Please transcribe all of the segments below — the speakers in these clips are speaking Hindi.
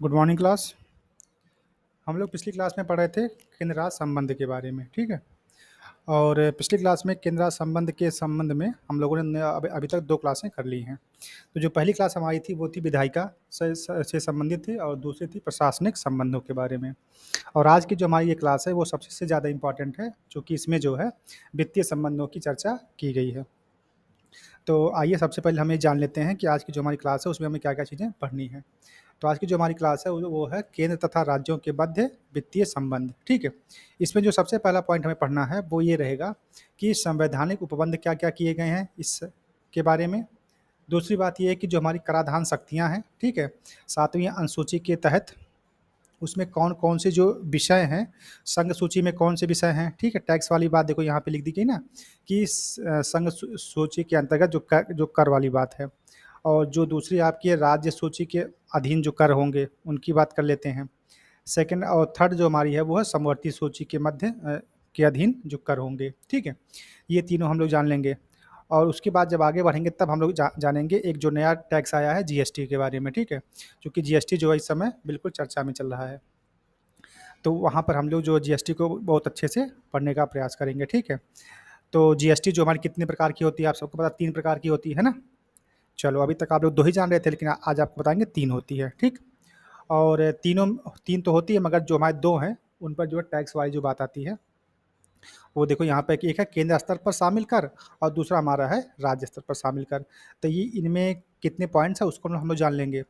Good morning class. हम लोग पिछली क्लास में पढ़ रहे थे केंद्र राज्य संबंध के बारे में, ठीक है। और पिछली क्लास में केंद्र राज्य संबंध के संबंध में हम लोगों ने अभी तक दो क्लासें कर ली हैं। तो जो पहली क्लास हमारी थी वो थी विधायिका से संबंधित थी और दूसरी थी प्रशासनिक संबंधों के बारे में। और आज की जो हमारी ये क्लास है वो सबसे ज़्यादा इम्पॉर्टेंट है, क्योंकि इसमें जो है वित्तीय संबंधों की चर्चा की गई है। तो आइए सबसे पहले हम ये जान लेते हैं कि आज की जो हमारी क्लास है उसमें हमें क्या क्या चीज़ें पढ़नी है। तो आज की जो हमारी क्लास है वो है केंद्र तथा राज्यों के मध्य वित्तीय संबंध, ठीक है। इसमें जो सबसे पहला पॉइंट हमें पढ़ना है वो ये रहेगा कि संवैधानिक उपबंध क्या क्या किए गए हैं इस के बारे में। दूसरी बात ये है कि जो हमारी कराधान शक्तियाँ हैं, ठीक है, सातवीं अनुसूची के तहत उसमें कौन-कौन से जो विषय हैं, संघ सूची में कौन से विषय हैं, ठीक है? टैक्स वाली बात देखो यहाँ पे लिख दी गई ना कि संघ सूची के अंतर्गत जो कर वाली बात है। और जो दूसरी आपकी है राज्य सूची के अधीन जो कर होंगे, उनकी बात कर लेते हैं। सेकंड और थर्ड जो हमारी है वो है समवर्ती सूची के के अधीन जो कर होंगे, ठीक है? ये तीनों हम लोग जान लेंगे। और उसके बाद जब आगे बढ़ेंगे तब हम लोग जानेंगे एक जो नया टैक्स आया है जीएसटी के बारे में, ठीक है? क्योंकि जीएसटी जो है इस समय बिल्कुल चर्चा में चल रहा है। तो वहाँ पर हम लोग जो जीएसटी को बहुत अच्छे से पढ़ने का प्रयास करेंगे, ठीक है। तो जीएसटी जो हमारी कितने प्रकार की होती है, आप सबको पता 3 प्रकार की होती है ना? चलो अभी तक आप लोग 2 ही जान रहे थे, लेकिन आज आपको बताएँगे 3 होती है, ठीक? और तीनों 3 तो होती है, मगर जो हमारे 2 हैं, उन पर जो है टैक्स वाली जो बात आती है, वो देखो यहाँ पे कि एक है केंद्र स्तर पर शामिल कर और दूसरा हमारा है राज्य स्तर पर शामिल कर। तो ये इनमें कितने पॉइंट्स हैं उसको हम लोग जान लेंगे।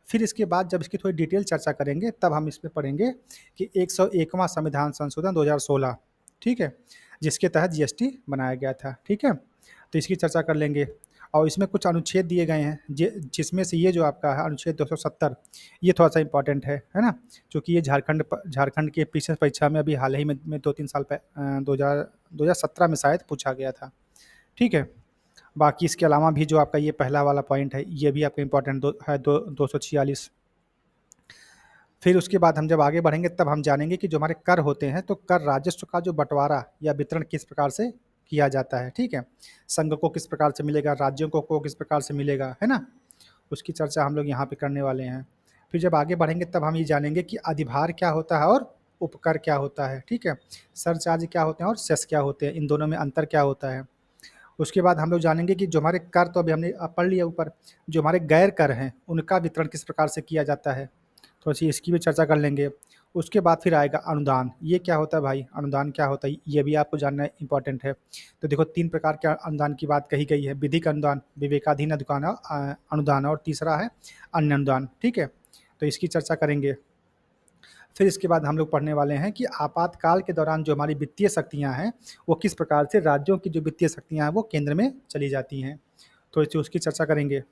फिर इसके बाद जब इसकी थोड़ी डिटेल चर्चा करेंगे तब हम इसमें पढ़ेंगे कि 101वां संविधान संशोधन 2016, ठीक है? जिसके तहत जीएसटी बनाया गया था, ठीक है? तो इसकी चर्चा कर लेंगे। और इसमें कुछ अनुच्छेद दिए गए हैं जिसमें से ये जो आपका है अनुच्छेद 270, ये थोड़ा-सा इम्पोर्टेंट है ना? चूँकि ये झारखंड के पीछे परीक्षा में अभी हाल ही में 2-3 साल 2017 में शायद पूछा गया था, ठीक है? बाकी इसके अलावा भी जो आपका ये पहला वाला पॉइंट है, ये भी आपका इम्पोर्टेंट 246। फिर उसके बाद हम जब आगे बढ़ेंगे तब हम जानेंगे कि जो हमारे कर होते हैं, तो कर राजस्व का जो बँटवारा या वितरण किस प्रकार से किया जाता है, ठीक है? संघ को किस प्रकार से मिलेगा, राज्यों को किस प्रकार से मिलेगा, है ना? उसकी चर्चा हम लोग यहाँ पे करने वाले हैं। फिर जब आगे बढ़ेंगे तब हम ये जानेंगे कि अधिभार क्या होता है और उपकर क्या होता है, ठीक है? सरचार्ज क्या होते हैं और सेस क्या होते हैं, इन दोनों में अंतर क्या होता है? उसके बाद हम लोग जानेंगे कि जो हमारे कर तो अभी हमने पढ़ लिया ऊपर, जो हमारे गैर कर हैं, उनका वितरण किस प्रकार से किया जाता है, थोड़ी-सी इसकी भी चर्चा कर लेंगे। उसके बाद फिर आएगा अनुदान, ये क्या होता है भाई? अनुदान क्या होता है? ये भी आपको जानना इम्पोर्टेंट है। तो देखो 3 प्रकार के अनुदान की बात कही गई है, विधिक अनुदान, विवेकाधीन अनुदान और तीसरा है अन्य अनुदान, ठीक है? तो इसकी चर्चा करेंगे। फिर इसके बाद हम लोग पढ़ने वाले हैं कि आपातकाल के दौरान जो हमारी वित्तीय शक्तियाँ हैं, वो किस प्रकार से राज्यों की जो वित्तीय शक्तियाँ हैं, वो केंद्र में चली जाती हैं। थोड़ी-सी उसकी चर्चा करेंगे।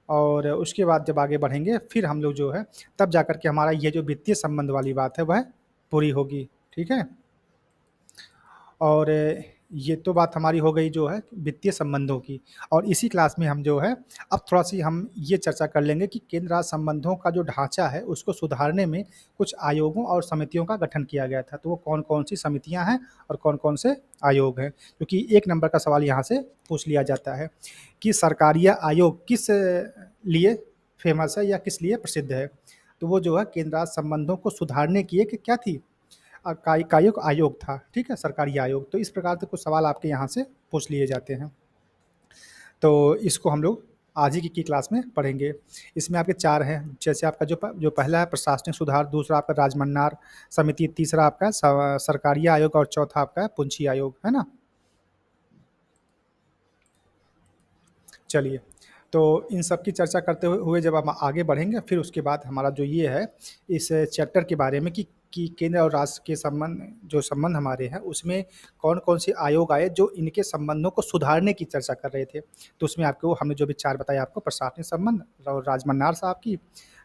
और उसके बाद जब आगे बढ़ेंगे फिर हम लोग जो है तब जाकर के हमारा ये जो वित्तीय संबंध वाली बात है वह पूरी होगी, ठीक है? और ये तो बात हमारी हो गई जो है वित्तीय संबंधों की। और इसी क्लास में हम जो है अब थोड़ा-सी हम ये चर्चा कर लेंगे कि केंद्र राज्य संबंधों का जो ढाँचा है उसको सुधारने में कुछ आयोगों और समितियों का गठन किया गया था। तो वो कौन-कौन सी समितियाँ हैं और कौन-कौन से आयोग हैं? क्योंकि 1 नंबर का सवाल यहाँ से पूछ लिया जाता है कि सरकारीय आयोग किस लिए फ़ेमस है या किस लिए प्रसिद्ध है? तो वो जो है केंद्र राज्य संबंधों को सुधारने की एक क्या थी? कायिक आयोग था, ठीक है? सरकारी आयोग। तो इस प्रकार से कुछ सवाल आपके यहाँ से पूछ लिए जाते हैं। तो इसको हम लोग आज ही की क्लास में पढ़ेंगे। इसमें आपके 4 हैं, जैसे आपका जो पहला है प्रशासनिक सुधार, दूसरा आपका राजमन्नार समिति, तीसरा आपका सरकारीय आयोग और चौथा आपका है पुंछी आयोग, है ना? चलिए, तो इन सब की चर्चा करते हुए जब हम आगे बढ़ेंगे फिर उसके बाद हमारा जो ये है इस चैप्टर के बारे में कि केंद्र और राज्य के संबंध हमारे हैं उसमें कौन-कौन से आयोग आए जो इनके संबंधों को सुधारने की चर्चा कर रहे थे। तो उसमें आपको हमने जो भी 4 बताए आपको प्रशासनिक संबंध और राजमन्नार साहब की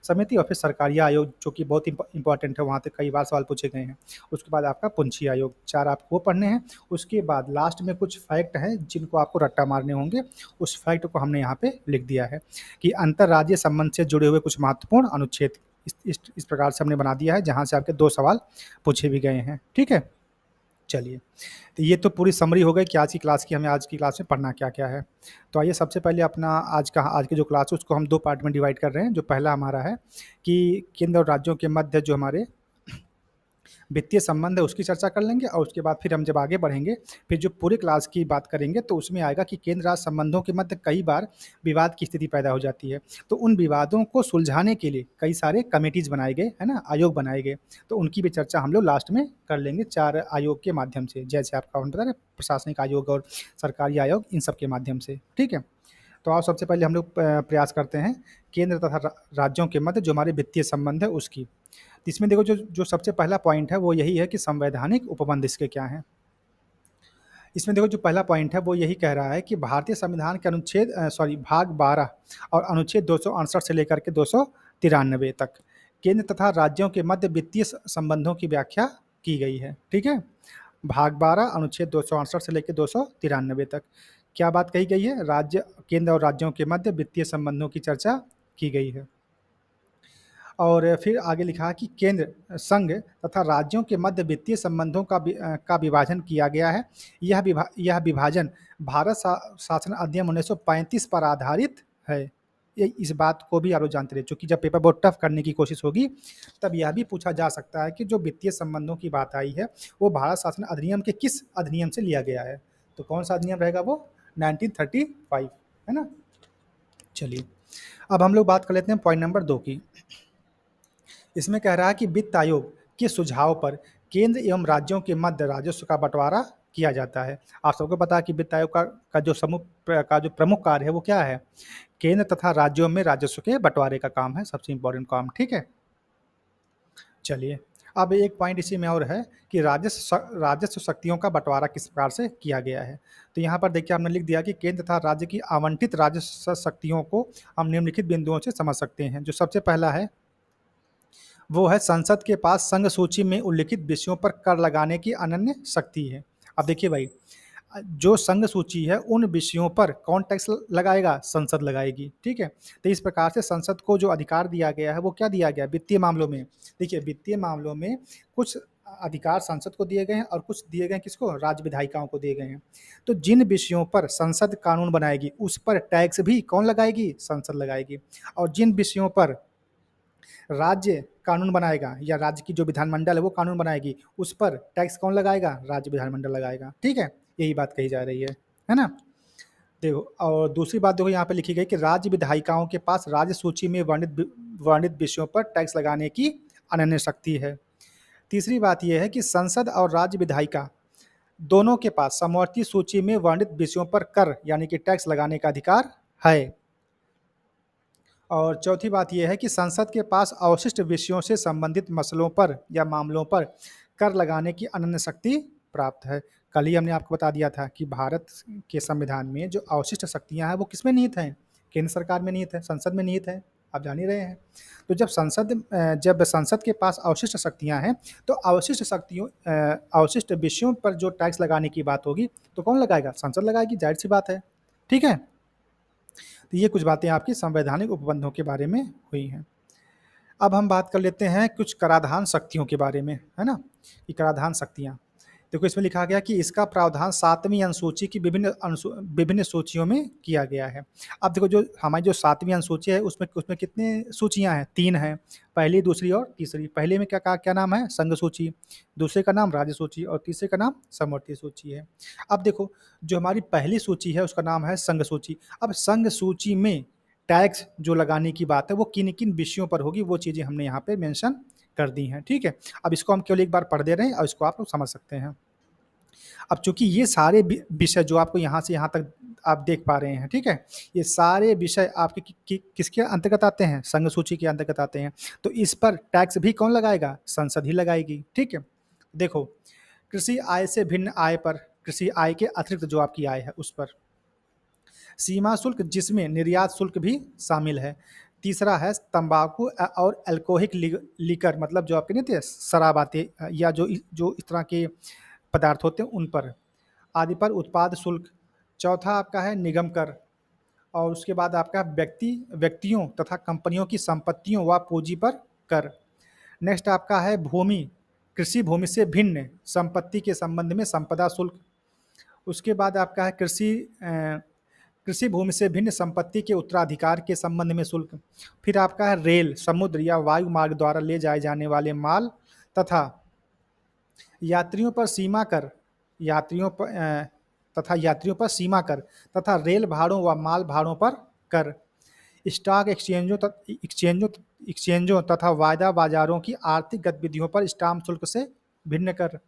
समिति और फिर सरकारीय आयोग जो कि बहुत इम्पोर्टेंट है, वहाँ पे कई बार सवाल पूछे गए हैं। उसके बाद आपका पुंछी आयोग, 4 आपको वो पढ़ने हैं। उसके बाद लास्ट में कुछ फैक्ट हैं जिनको आपको रट्टा मारने होंगे। उस फैक्ट को हमने यहाँ पे लिख दिया है कि अंतर्राज्यीय संबंध से जुड़े हुए कुछ महत्वपूर्ण अनुच्छेद इस प्रकार से हमने बना दिया है जहाँ से आपके 2 सवाल पूछे भी गए हैं, ठीक है? चलिए, तो ये तो पूरी समरी हो गई कि आज की क्लास की हमें आज की क्लास में पढ़ना क्या-क्या है। तो आइए सबसे पहले अपना आज की जो क्लास है उसको हम 2 पार्ट में डिवाइड कर रहे हैं। जो पहला हमारा है कि केंद्र और राज्यों के मध्य जो हमारे वित्तीय संबंध है उसकी चर्चा कर लेंगे और उसके बाद फिर हम जब आगे बढ़ेंगे, फिर जो पूरी क्लास की बात करेंगे तो उसमें आएगा कि केंद्र राज्य संबंधों के मध्य कई बार विवाद की स्थिति पैदा हो जाती है। तो उन विवादों को सुलझाने के लिए कई सारे कमिटीज़ बनाए गए, है ना? आयोग बनाए गए। तो उनकी भी चर्चा हम लोग लास्ट में कर लेंगे 4 आयोग के माध्यम से। जैसे आपका पता है प्रशासनिक आयोग और सरकारी आयोग इन सब के माध्यम से, ठीक है? तो आओ सबसे पहले हम लोग प्रयास करते हैं केंद्र तथा राज्यों के मध्य जो हमारे वित्तीय संबंध है उसकी। तो इसमें देखो जो जो सबसे पहला पॉइंट है वो यही है कि संवैधानिक उपबंध इसके क्या हैं। इसमें देखो जो पहला पॉइंट है वो यही कह रहा है कि भारतीय संविधान के भाग 12 और अनुच्छेद 268 से लेकर के 293 तक केंद्र तथा राज्यों के मध्य वित्तीय संबंधों की व्याख्या की गई है। ठीक है, भाग 12 अनुच्छेद 268 से लेकर 293 तक क्या बात कही गई है? केंद्र और राज्यों के मध्य वित्तीय संबंधों की चर्चा की गई है। और फिर आगे लिखा है कि केंद्र, संघ तथा राज्यों के मध्य वित्तीय संबंधों का विभाजन किया गया है। यह विभाजन भारत शासन अधिनियम 1935 पर आधारित है। ये इस बात को भी आप लोग जानते रहे, चूँकि जब पेपर बहुत टफ करने की कोशिश होगी, तब यह भी पूछा जा सकता है कि जो वित्तीय संबंधों की बात आई है, वो भारत शासन अधिनियम के किस अधिनियम से लिया गया है? तो कौन-सा अधिनियम रहेगा वो? 1935, है ना? चलिए, अब हम लोग बात कर लेते हैं पॉइंट नंबर 2 की। इसमें कह रहा है कि वित्त आयोग के सुझाव पर केंद्र एवं राज्यों के मध्य राजस्व का बंटवारा किया जाता है। आप सबको पता है कि वित्त आयोग का जो प्रमुख कार्य है वो क्या है? केंद्र तथा राज्यों में राजस्व के बंटवारे का काम है, सबसे इम्पोर्टेंट काम। ठीक है, चलिए, अब एक पॉइंट इसी में और है कि राजस्व शक्तियों का बंटवारा किस प्रकार से किया गया है। तो यहाँ पर देखिए हमने लिख दिया कि केंद्र तथा राज्य की आवंटित राजस्व शक्तियों को हम निम्नलिखित बिंदुओं से समझ सकते हैं। जो सबसे पहला है वो है संसद के पास संघ सूची में उल्लिखित विषयों पर कर लगाने की अनन्य शक्ति है। अब देखिए भाई, जो संघ सूची है उन विषयों पर कौन टैक्स लगाएगा? संसद लगाएगी। ठीक है, तो इस प्रकार से संसद को जो अधिकार दिया गया है वो क्या दिया गया है वित्तीय मामलों में? देखिए, वित्तीय मामलों में कुछ अधिकार संसद को दिए गए हैं और कुछ दिए गए हैं किसको? राज्य विधायिकाओं को दिए गए हैं। तो जिन विषयों पर संसद कानून बनाएगी उस पर टैक्स भी कौन लगाएगी? संसद लगाएगी। और जिन विषयों पर राज्य कानून बनाएगा या राज्य की जो विधानमंडल है वो कानून बनाएगी, उस पर टैक्स कौन लगाएगा? राज्य विधानमंडल लगाएगा। ठीक है, यही बात कही जा रही है ना? देखो, और दूसरी बात देखो यहाँ पे लिखी गई कि राज्य विधायिकाओं के पास राज्य सूची में वर्णित विषयों पर टैक्स लगाने की अनन्य शक्ति है। तीसरी बात यह है कि संसद और राज्य विधायिका दोनों के पास समवर्ती सूची में वर्णित विषयों पर कर यानी कि टैक्स लगाने का अधिकार है। और चौथी बात यह है कि संसद के पास अवशिष्ट विषयों से संबंधित मसलों पर या मामलों पर कर लगाने की अनन्य शक्ति प्राप्त है। कल ही हमने आपको बता दिया था कि भारत के संविधान में जो अवशिष्ट शक्तियां हैं वो किसमें निहित हैं? केंद्र सरकार में निहित है, संसद में निहित है। आप जान ही रहे हैं। तो जब संसद के पास अवशिष्ट शक्तियां हैं तो अवशिष्ट विषयों पर जो टैक्स लगाने की बात होगी तो कौन लगाएगा? संसद लगाएगी, जाहिर सी बात है। ठीक है, तो ये कुछ बातें आपकी संवैधानिक उपबंधों के बारे में हुई हैं। अब हम बात कर लेते हैं कुछ कराधान शक्तियों के बारे में, है ना? कि कराधान शक्तियाँ। देखो इसमें लिखा गया कि इसका प्रावधान 7वीं अनुसूची की विभिन्न सूचियों में किया गया है। अब देखो जो हमारी जो 7वीं अनुसूची है उसमें उसमें कितनी सूचियाँ हैं? 3 हैं। पहली, दूसरी और तीसरी। पहले में क्या नाम है? संघ सूची, दूसरे का नाम राज्य सूची और तीसरे का नाम समवर्ती सूची है। अब देखो, जो हमारी पहली सूची है उसका नाम है संघ सूची। अब संघ सूची में टैक्स जो लगाने की बात है वो किन-किन विषयों पर होगी वो चीज़ें हमने यहाँ पे मेंशन कर दी हैं। ठीक है? अब इसको हम केवल एक बार पढ़ दे रहे हैं और इसको आप लोग समझ सकते हैं। अब चूँकि ये सारे विषय जो आपको यहाँ से यहाँ तक आप देख पा रहे हैं, ठीक है? ये सारे विषय आपके किसके अंतर्गत आते हैं? संघ सूची के अंतर्गत आते हैं। तो इस पर टैक्स भी कौन लगाएगा? संसद ही लगाएगी। ठीक है? देखो, कृषि आय से भिन्न आय पर, कृषि आय के अतिरिक्त जो आपकी आय है उस पर सीमा शुल्क, जिसमें निर्यात शुल्क भी शामिल है। तीसरा है तंबाकू और अल्कोहलिक लिकर, मतलब जो आपके नहीं थे शराब आते या जो इस तरह के पदार्थ होते हैं उन पर, आदि पर उत्पाद शुल्क। चौथा आपका है निगम कर और उसके बाद आपका व्यक्तियों तथा कंपनियों की संपत्तियों व पूंजी पर कर। नेक्स्ट आपका है भूमि कृषि भूमि से भिन्न संपत्ति के संबंध में संपदा शुल्क। उसके बाद आपका है कृषि भूमि से भिन्न संपत्ति के उत्तराधिकार के संबंध में शुल्क। फिर आपका है रेल, समुद्र या वायु मार्ग द्वारा ले जाए जाने वाले माल तथा यात्रियों पर सीमा कर, यात्रियों पर सीमा कर तथा रेल भाड़ों व माल भाड़ों पर कर। स्टॉक एक्सचेंजों तथा वायदा बाजारों की आर्थिक गतिविधियों पर स्टाम्प शुल्क से भिन्न कर।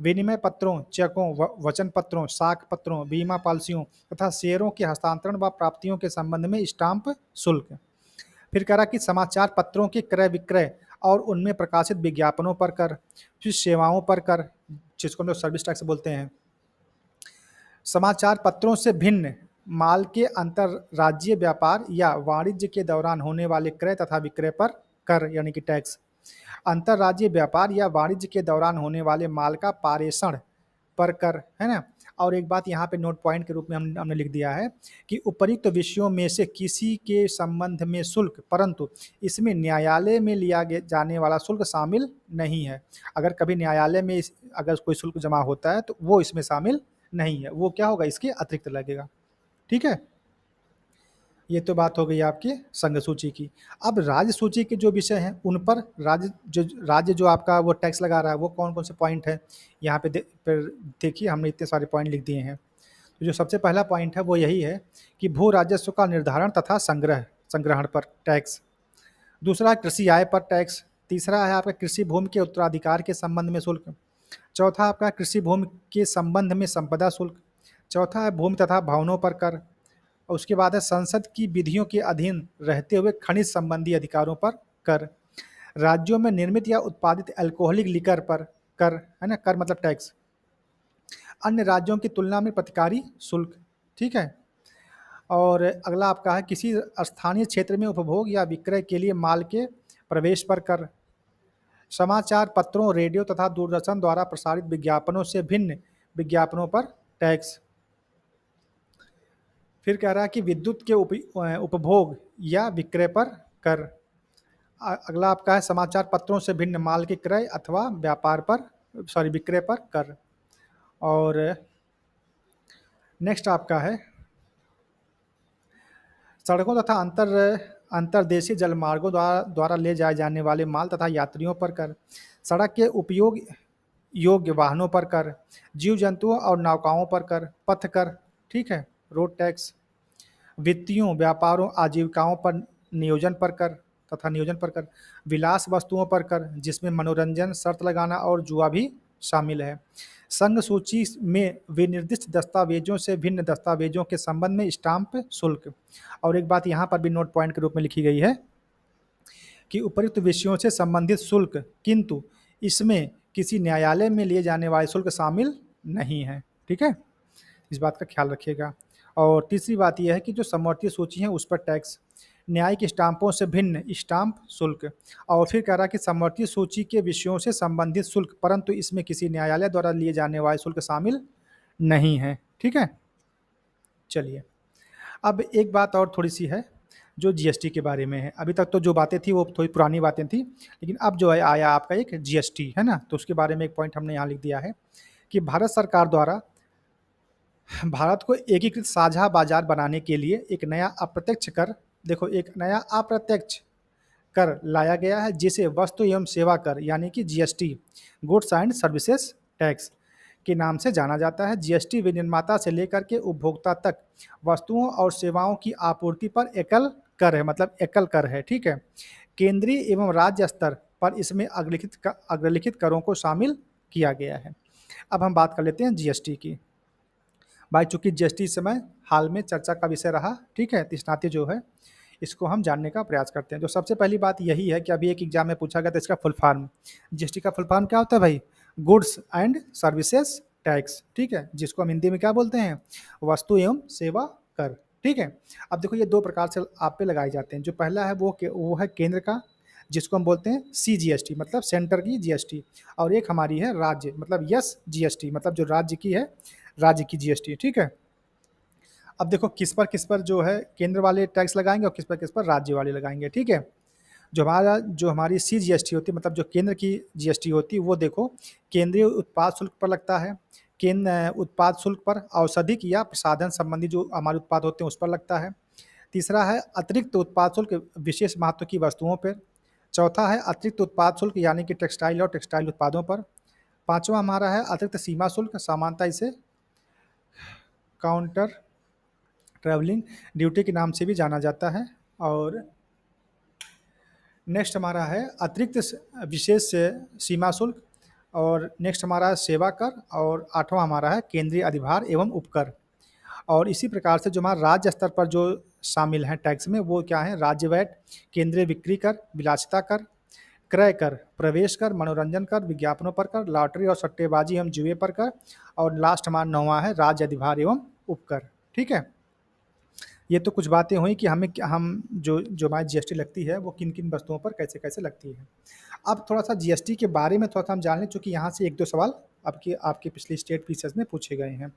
विनिमय पत्रों, चेकों, वचन पत्रों, साख पत्रों, बीमा पॉलिसियों तथा शेयरों के हस्तांतरण व प्राप्तियों के संबंध में स्टाम्प शुल्क। फिर कह रहा कि समाचार पत्रों के क्रय विक्रय और उनमें प्रकाशित विज्ञापनों पर कर। फिर सेवाओं पर कर, जिसको हम लोग सर्विस टैक्स बोलते हैं। समाचार पत्रों से भिन्न माल के अंतरराज्यीय व्यापार या वाणिज्य के दौरान होने वाले क्रय तथा विक्रय पर कर यानी कि टैक्स। अंतरराज्यीय व्यापार या वाणिज्य के दौरान होने वाले माल का पारेषण पर कर, है ना। और एक बात यहाँ पे नोट पॉइंट के रूप में हमने लिख दिया है कि उपयुक्त विषयों में से किसी के संबंध में शुल्क, परंतु इसमें न्यायालय में लिया जाने वाला शुल्क शामिल नहीं है। अगर कभी न्यायालय में अगर कोई शुल्क जमा होता है तो वो इसमें शामिल नहीं है, वो क्या होगा, इसके अतिरिक्त लगेगा। ठीक है, ये तो बात हो गई आपकी संघ सूची की। अब राज्य सूची के जो विषय हैं उन पर राज्य जो आपका वो टैक्स लगा रहा है वो कौन कौन से पॉइंट है यहाँ पे देखिए हमने इतने सारे पॉइंट लिख दिए हैं। तो जो सबसे पहला पॉइंट है वो यही है कि भू राजस्व का निर्धारण तथा संग्रहण पर टैक्स। दूसरा है कृषि आय पर टैक्स। तीसरा है आपका कृषि भूमि के उत्तराधिकार के संबंध में शुल्क। चौथा आपका कृषि भूमि के संबंध में संपदा शुल्क। चौथा है भूमि तथा भवनों पर कर। और उसके बाद है संसद की विधियों के अधीन रहते हुए खनिज संबंधी अधिकारों पर कर। राज्यों में निर्मित या उत्पादित अल्कोहलिक लिकर पर कर, है ना, कर मतलब टैक्स। अन्य राज्यों की तुलना में प्रतिकारी शुल्क। ठीक है। और अगला आपका है किसी स्थानीय क्षेत्र में उपभोग या विक्रय के लिए माल के प्रवेश पर कर। समाचार पत्रों, रेडियो तथा दूरदर्शन द्वारा प्रसारित विज्ञापनों से भिन्न विज्ञापनों पर टैक्स। फिर कह रहा है कि विद्युत के उपभोग या विक्रय पर कर। अगला आपका है समाचार पत्रों से भिन्न माल के क्रय अथवा विक्रय पर कर। और नेक्स्ट आपका है सड़कों तथा अंतर्देशीय जलमार्गों द्वारा ले जाए जाने वाले माल तथा यात्रियों पर कर। सड़क के उपयोग योग्य वाहनों पर कर। जीव जंतुओं और नौकाओं पर कर, पथ कर। ठीक है, रोड टैक्स। वित्तीयों, व्यापारों, आजीविकाओं पर नियोजन पर कर। विलास वस्तुओं पर कर, जिसमें मनोरंजन, शर्त लगाना और जुआ भी शामिल है। संघ सूची में विनिर्दिष्ट दस्तावेजों से भिन्न दस्तावेजों के संबंध में स्टाम्प शुल्क। और एक बात यहाँ पर भी नोट पॉइंट के रूप में लिखी गई है कि उपयुक्त विषयों से संबंधित शुल्क, किंतु इसमें किसी न्यायालय में लिए जाने वाले शुल्क शामिल नहीं है। ठीक है, इस बात का ख्याल रखिएगा। और तीसरी बात यह है कि जो समवर्ती सूची है उस पर टैक्स, न्यायिक स्टाम्पों से भिन्न स्टाम्प शुल्क। और फिर कह रहा है कि समवर्ती सूची के विषयों से संबंधित शुल्क, परंतु इसमें किसी न्यायालय द्वारा लिए जाने वाले शुल्क शामिल नहीं है। ठीक है, चलिए अब एक बात और थोड़ी सी है जो जीएसटी के बारे में है। अभी तक तो जो बातें थी वो थोड़ी पुरानी बातें थी, लेकिन अब जो है आया आपका एक जीएसटी, है ना। तो उसके बारे में एक पॉइंट हमने यहाँ लिख दिया है कि भारत सरकार द्वारा भारत को एकीकृत साझा बाजार बनाने के लिए एक नया अप्रत्यक्ष कर लाया गया है, जिसे वस्तु एवं सेवा कर यानी कि GST, goods and services tax के नाम से जाना जाता है। जीएसटी विनिर्माता से लेकर के उपभोक्ता तक वस्तुओं और सेवाओं की आपूर्ति पर एकल कर है, मतलब एकल कर है। ठीक है, केंद्रीय एवं राज्य स्तर पर इसमें अग्रलिखित करों को शामिल किया गया है। अब हम बात कर लेते हैं जीएसटी की। भाई चूंकि जीएसटी इस समय हाल में चर्चा का विषय रहा, ठीक है, तो इस नाते जो है इसको हम जानने का प्रयास करते हैं। जो सबसे पहली बात यही है कि अभी एक एग्जाम में पूछा गया था इसका फुल फॉर्म, जीएसटी का फुल फॉर्म क्या होता है भाई, गुड्स एंड सर्विसेज टैक्स। ठीक है, जिसको हम हिंदी में क्या बोलते हैं, वस्तु एवं सेवा कर। ठीक है, अब देखो ये दो प्रकार से आप पे लगाए जाते हैं। जो पहला है वो है केंद्र का, जिसको हम बोलते हैं सीजीएसटी, मतलब सेंटर की जीएसटी। और एक हमारी है राज्य, मतलब यस जीएसटी, मतलब जो राज्य की है, राज्य की जीएसटी। ठीक है, अब देखो किस पर जो है केंद्र वाले टैक्स लगाएंगे और किस पर राज्य वाले लगाएंगे। ठीक है, जो हमारी CGST होती है, मतलब जो केंद्र की जीएसटी होती है, वो देखो केंद्रीय उत्पाद शुल्क पर लगता है, उत्पाद शुल्क पर, औषधिक या प्रसाधन संबंधी जो हमारे उत्पाद होते हैं उस पर लगता है। तीसरा है अतिरिक्त उत्पाद शुल्क विशेष महत्व की वस्तुओं पर। चौथा है अतिरिक्त उत्पाद शुल्क यानी कि टेक्सटाइल और टेक्सटाइल उत्पादों पर। पांचवा हमारा है अतिरिक्त सीमा शुल्क, सामान्यतः इसे काउंटर ट्रैवलिंग ड्यूटी के नाम से भी जाना जाता है। और नेक्स्ट हमारा है अतिरिक्त विशेष सीमा शुल्क। और नेक्स्ट हमारा है सेवा कर। और आठवां हमारा है केंद्रीय अधिभार एवं उपकर। और इसी प्रकार से जो हमारा राज्य स्तर पर जो शामिल हैं टैक्स में, वो क्या है, राज्य वैट, केंद्रीय बिक्री कर, विलासिता कर, क्रय कर, प्रवेश कर, मनोरंजन कर, विज्ञापनों पर कर, लॉटरी और सट्टेबाजी एवं जुए पर कर। और लास्ट हमारा नौवां है राज्य अधिभार एवं उपकर। ठीक है, ये तो कुछ बातें हुई कि हम जो हमारी जीएसटी लगती है वो किन किन वस्तुओं पर कैसे कैसे लगती है। अब थोड़ा सा जीएसटी के बारे में थोड़ा सा हम जान लें, चूंकि यहाँ से एक दो सवाल आपके आपके पिछले स्टेट पीसीएस में पूछे गए हैं।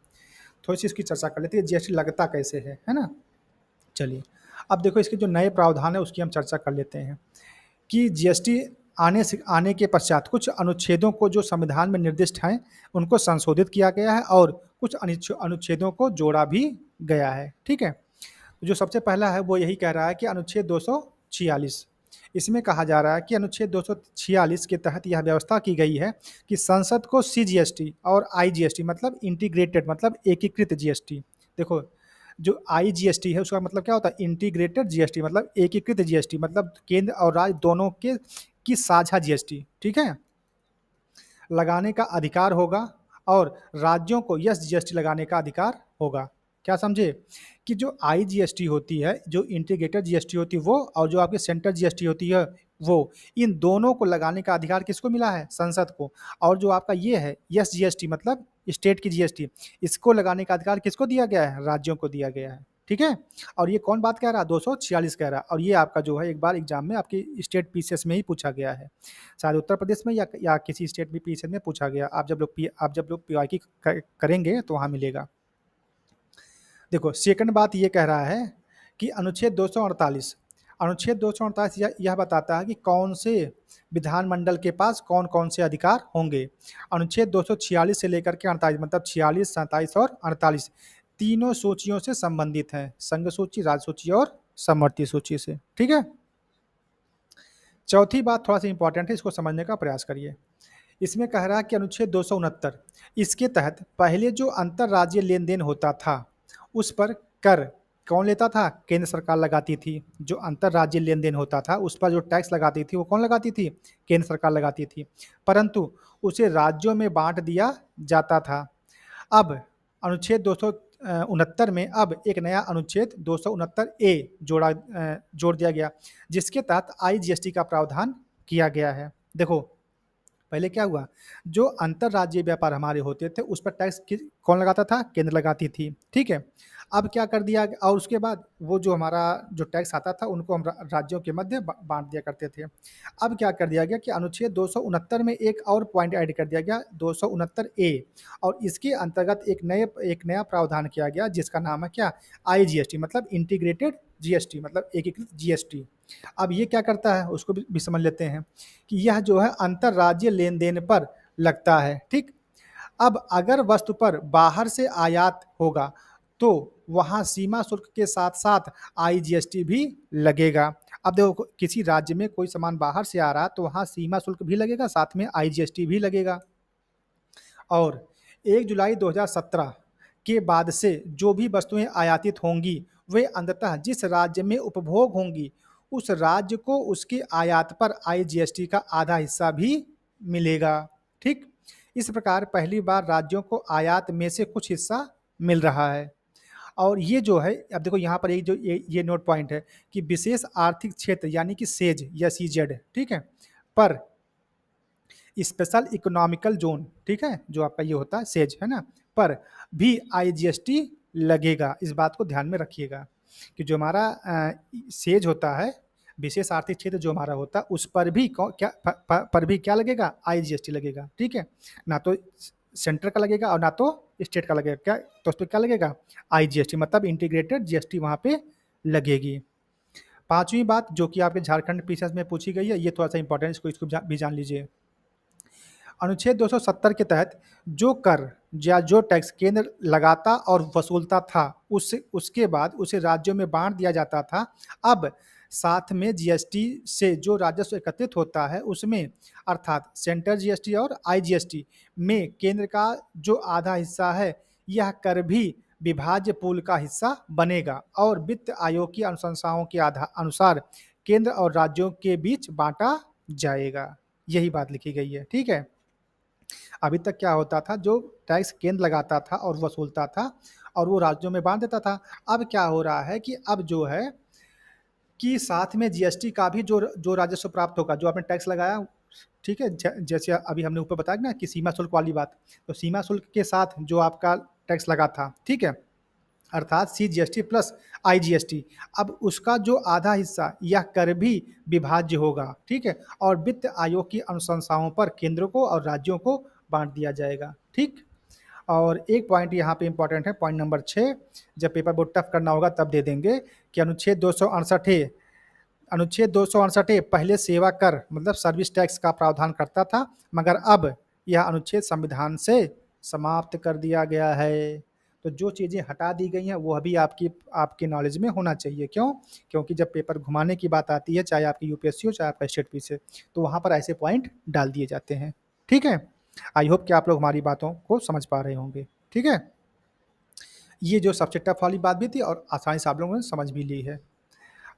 थोड़ी सी इसकी चर्चा कर लेते हैं, जीएसटी लगता कैसे है ना। चलिए, अब देखो इसके जो नए प्रावधान है उसकी हम चर्चा कर लेते हैं कि जीएसटी आने के पश्चात कुछ अनुच्छेदों को जो संविधान में निर्दिष्ट हैं उनको संशोधित किया गया है और कुछ अनुच्छेदों को जोड़ा भी गया है। ठीक है, जो सबसे पहला है वो यही कह रहा है कि अनुच्छेद 246, इसमें कहा जा रहा है कि अनुच्छेद 246 के तहत यह व्यवस्था की गई है कि संसद को सीजीएसटी और आईजीएसटी मतलब इंटीग्रेटेड मतलब एकीकृत जीएसटी, देखो जो आईजीएसटी है उसका मतलब क्या होता है, इंटीग्रेटेड जीएसटी मतलब एकीकृत जीएसटी मतलब केंद्र और राज्य दोनों के की साझा जीएसटी, ठीक है, लगाने का अधिकार होगा और राज्यों को यस जीएसटी लगाने का अधिकार होगा। क्या समझे कि जो आईजीएसटी होती है, जो इंटीग्रेटेड जीएसटी होती है वो, और जो आपकी सेंट्रल जीएसटी होती है वो, इन दोनों को लगाने का अधिकार किसको मिला है, संसद को। और जो आपका ये है यस जीएसटी मतलब स्टेट की जीएसटी, इसको लगाने का अधिकार किसको दिया गया है, राज्यों को दिया गया है। ठीक है, और ये कौन बात कह रहा है, 246 कह रहा है। और ये आपका जो है एक बार एग्जाम में आपकी स्टेट पीसीएस में ही पूछा गया है, शायद उत्तर प्रदेश में या किसी स्टेट में पीसीएस में पूछा गया। आप जब लोग पीवाईक्यू करेंगे तो वहाँ मिलेगा। देखो सेकंड बात ये कह रहा है कि अनुच्छेद 248, अनुच्छेद 248 यह बताता है कि कौन से विधानमंडल के पास कौन कौन से अधिकार होंगे। अनुच्छेद 246 से लेकर के 48 मतलब 46, 47 और 48 तीनों सूचियों से संबंधित हैं, संघ सूची, राज्य सूची और समवर्ती सूची से। ठीक है, चौथी बात थोड़ा सा इंपॉर्टेंट है, इसको समझने का प्रयास करिए। इसमें कह रहा है कि अनुच्छेद 269, इसके तहत पहले जो अंतरराज्यीय लेन देन होता था उस पर कर कौन लेता था, केंद्र सरकार लगाती थी। जो अंतरराज्यीय लेन देन होता था उस पर जो टैक्स लगाती थी वो कौन लगाती थी, केंद्र सरकार लगाती थी, परंतु उसे राज्यों में बांट दिया जाता था। अब अनुच्छेद 269 में अब एक नया अनुच्छेद 269 ए जोड़ दिया गया, जिसके तहत आईजीएसटी का प्रावधान किया गया है। देखो पहले क्या हुआ, जो अंतरराज्यीय व्यापार हमारे होते थे उस पर टैक्स कौन लगाता था, केंद्र लगाती थी। ठीक है, अब क्या कर दिया, और उसके बाद वो जो हमारा जो टैक्स आता था उनको हम राज्यों के मध्य बांट दिया करते थे। अब क्या कर दिया गया कि अनुच्छेद 269 में एक और पॉइंट ऐड कर दिया गया, 269 ए, और इसके अंतर्गत एक नया प्रावधान किया गया जिसका नाम है क्या, आईजीएसटी मतलब इंटीग्रेटेड जीएसटी मतलब एकीकृत जीएसटी। अब ये क्या करता है उसको भी समझ लेते हैं कि यह जो है अंतरराज्यीय लेन देन पर लगता है। ठीक, अब अगर वस्तु पर बाहर से आयात होगा तो वहाँ सीमा शुल्क के साथ साथ आईजीएसटी भी लगेगा। अब देखो किसी राज्य में कोई सामान बाहर से आ रहा है तो वहाँ सीमा शुल्क भी लगेगा, साथ में आईजीएसटी भी लगेगा। और 1 जुलाई 2017 के बाद से जो भी वस्तुएं आयातित होंगी वे अंततः जिस राज्य में उपभोग होंगी उस राज्य को उसकी आयात पर आईजीएसटी का आधा हिस्सा भी मिलेगा। ठीक, इस प्रकार पहली बार राज्यों को आयात में से कुछ हिस्सा मिल रहा है। और ये जो है, अब देखो यहाँ पर ये नोट पॉइंट है कि विशेष आर्थिक क्षेत्र यानी कि सेज या सीजेड, ठीक है, पर स्पेशल इकोनॉमिकल जोन, ठीक है, जो आपका ये होता है सेज है ना, पर भी आईजीएसटी लगेगा। इस बात को ध्यान में रखिएगा कि जो हमारा सेज होता है, विशेष आर्थिक क्षेत्र जो हमारा होता है उस पर भी पर भी क्या लगेगा, आईजीएसटी लगेगा। ठीक है, ना तो सेंटर का लगेगा और ना तो स्टेट का लगेगा, क्या तो उस पर क्या लगेगा, आईजीएसटी मतलब इंटीग्रेटेड जीएसटी वहाँ पे लगेगी। पांचवी बात जो कि आपके झारखंड पीसीएस में पूछी गई है, ये थोड़ा सा इंपॉर्टेंट, इसको भी जान लीजिए। अनुच्छेद 270 के तहत जो कर या जो टैक्स केंद्र लगाता और वसूलता था, उसके बाद उसे राज्यों में बांट दिया जाता था। अब साथ में जीएसटी से जो राजस्व एकत्रित होता है उसमें, अर्थात सेंट्रल जीएसटी और आईजीएसटी में केंद्र का जो आधा हिस्सा है, यह कर भी विभाज्य पूल का हिस्सा बनेगा और वित्त आयोग की अनुशंसाओं के अनुसार केंद्र और राज्यों के बीच बांटा जाएगा। यही बात लिखी गई है, ठीक है। अभी तक क्या होता था, जो टैक्स केंद्र लगाता था और वसूलता था और वो राज्यों में बांट देता था। अब क्या हो रहा है कि अब जो है कि साथ में जीएसटी का भी जो जो राजस्व प्राप्त होगा, जो आपने टैक्स लगाया, ठीक है, जैसे अभी हमने ऊपर बताया ना कि सीमा शुल्क वाली बात, तो सीमा शुल्क के साथ जो आपका टैक्स लगा था, ठीक है, अर्थात सीजीएसटी प्लस आईजीएसटी, अब उसका जो आधा हिस्सा यह कर भी विभाज्य होगा, ठीक है, और वित्त आयोग की अनुशंसाओं पर केंद्र को और राज्यों को बांट दिया जाएगा, ठीक। और एक पॉइंट यहाँ पे इंपॉर्टेंट है, पॉइंट नंबर 6, जब पेपर बहुत टफ करना होगा तब दे देंगे कि अनुच्छेद 268 पहले सेवा कर मतलब सर्विस टैक्स का प्रावधान करता था, मगर अब यह अनुच्छेद संविधान से समाप्त कर दिया गया है। तो जो चीज़ें हटा दी गई हैं वो अभी आपके नॉलेज में होना चाहिए। क्यों? क्योंकि जब पेपर घुमाने की बात आती है, चाहे आपकी यूपीएससी हो चाहे आपका स्टेट पीसी हो, तो वहाँ पर ऐसे पॉइंट डाल दिए जाते हैं, ठीक है। आई होप कि आप लोग हमारी बातों को समझ पा रहे होंगे, ठीक है। ये जो सबसे टफ वाली बात भी थी और आसानी से आप लोगों ने समझ भी ली है।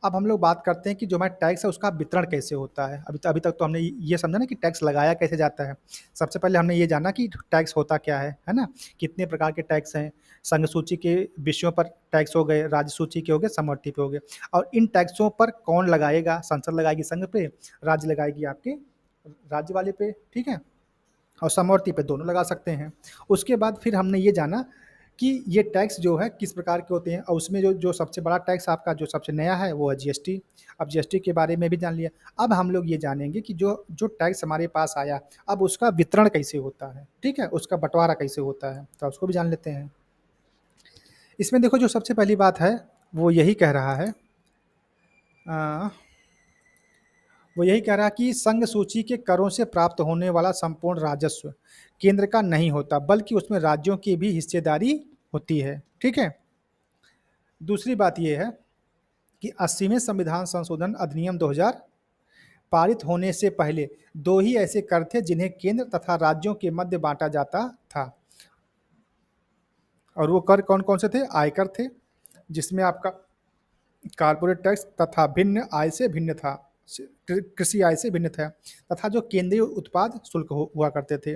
अब हम लोग बात करते हैं कि जो हमारा टैक्स है उसका वितरण कैसे होता है। अभी तक तो हमने ये समझा ना कि टैक्स लगाया कैसे जाता है। सबसे पहले हमने ये जाना कि टैक्स होता क्या है ना? कितने प्रकार के टैक्स हैं, संघ सूची के विषयों पर टैक्स हो गए, राज्य सूची के हो गए, समवर्ती पे हो गए। और इन टैक्सों पर कौन लगाएगा? संसद लगाएगी संघ पे, राज्य लगाएगी आपके राज्य वाले पे, ठीक है? और समवर्ती पे दोनों लगा सकते हैं। उसके बाद फिर हमने ये जाना कि ये टैक्स जो है किस प्रकार के होते हैं, और उसमें जो जो सबसे बड़ा टैक्स आपका जो सबसे नया है वो है जीएसटी। अब जीएसटी के बारे में भी जान लिया। अब हम लोग ये जानेंगे कि जो जो टैक्स हमारे पास आया, अब उसका वितरण कैसे होता है, ठीक है, उसका बंटवारा कैसे होता है, तो उसको भी जान लेते हैं। इसमें देखो जो सबसे पहली बात है वो यही कह रहा है, अ, वो यही कह रहा है कि संघ सूची के करों से प्राप्त होने वाला संपूर्ण राजस्व केंद्र का नहीं होता, बल्कि उसमें राज्यों की भी हिस्सेदारी होती है, ठीक है। दूसरी बात यह है कि 80वें संविधान संशोधन अधिनियम 2000 पारित होने से पहले दो ही ऐसे कर थे जिन्हें केंद्र तथा राज्यों के मध्य बांटा जाता था, और वो कर कौन कौन से थे? आयकर थे, जिसमें आपका कारपोरेट टैक्स तथा भिन्न आय से भिन्न था, कृषि आय से भिन्न था, तथा जो केंद्रीय उत्पाद शुल्क हुआ करते थे।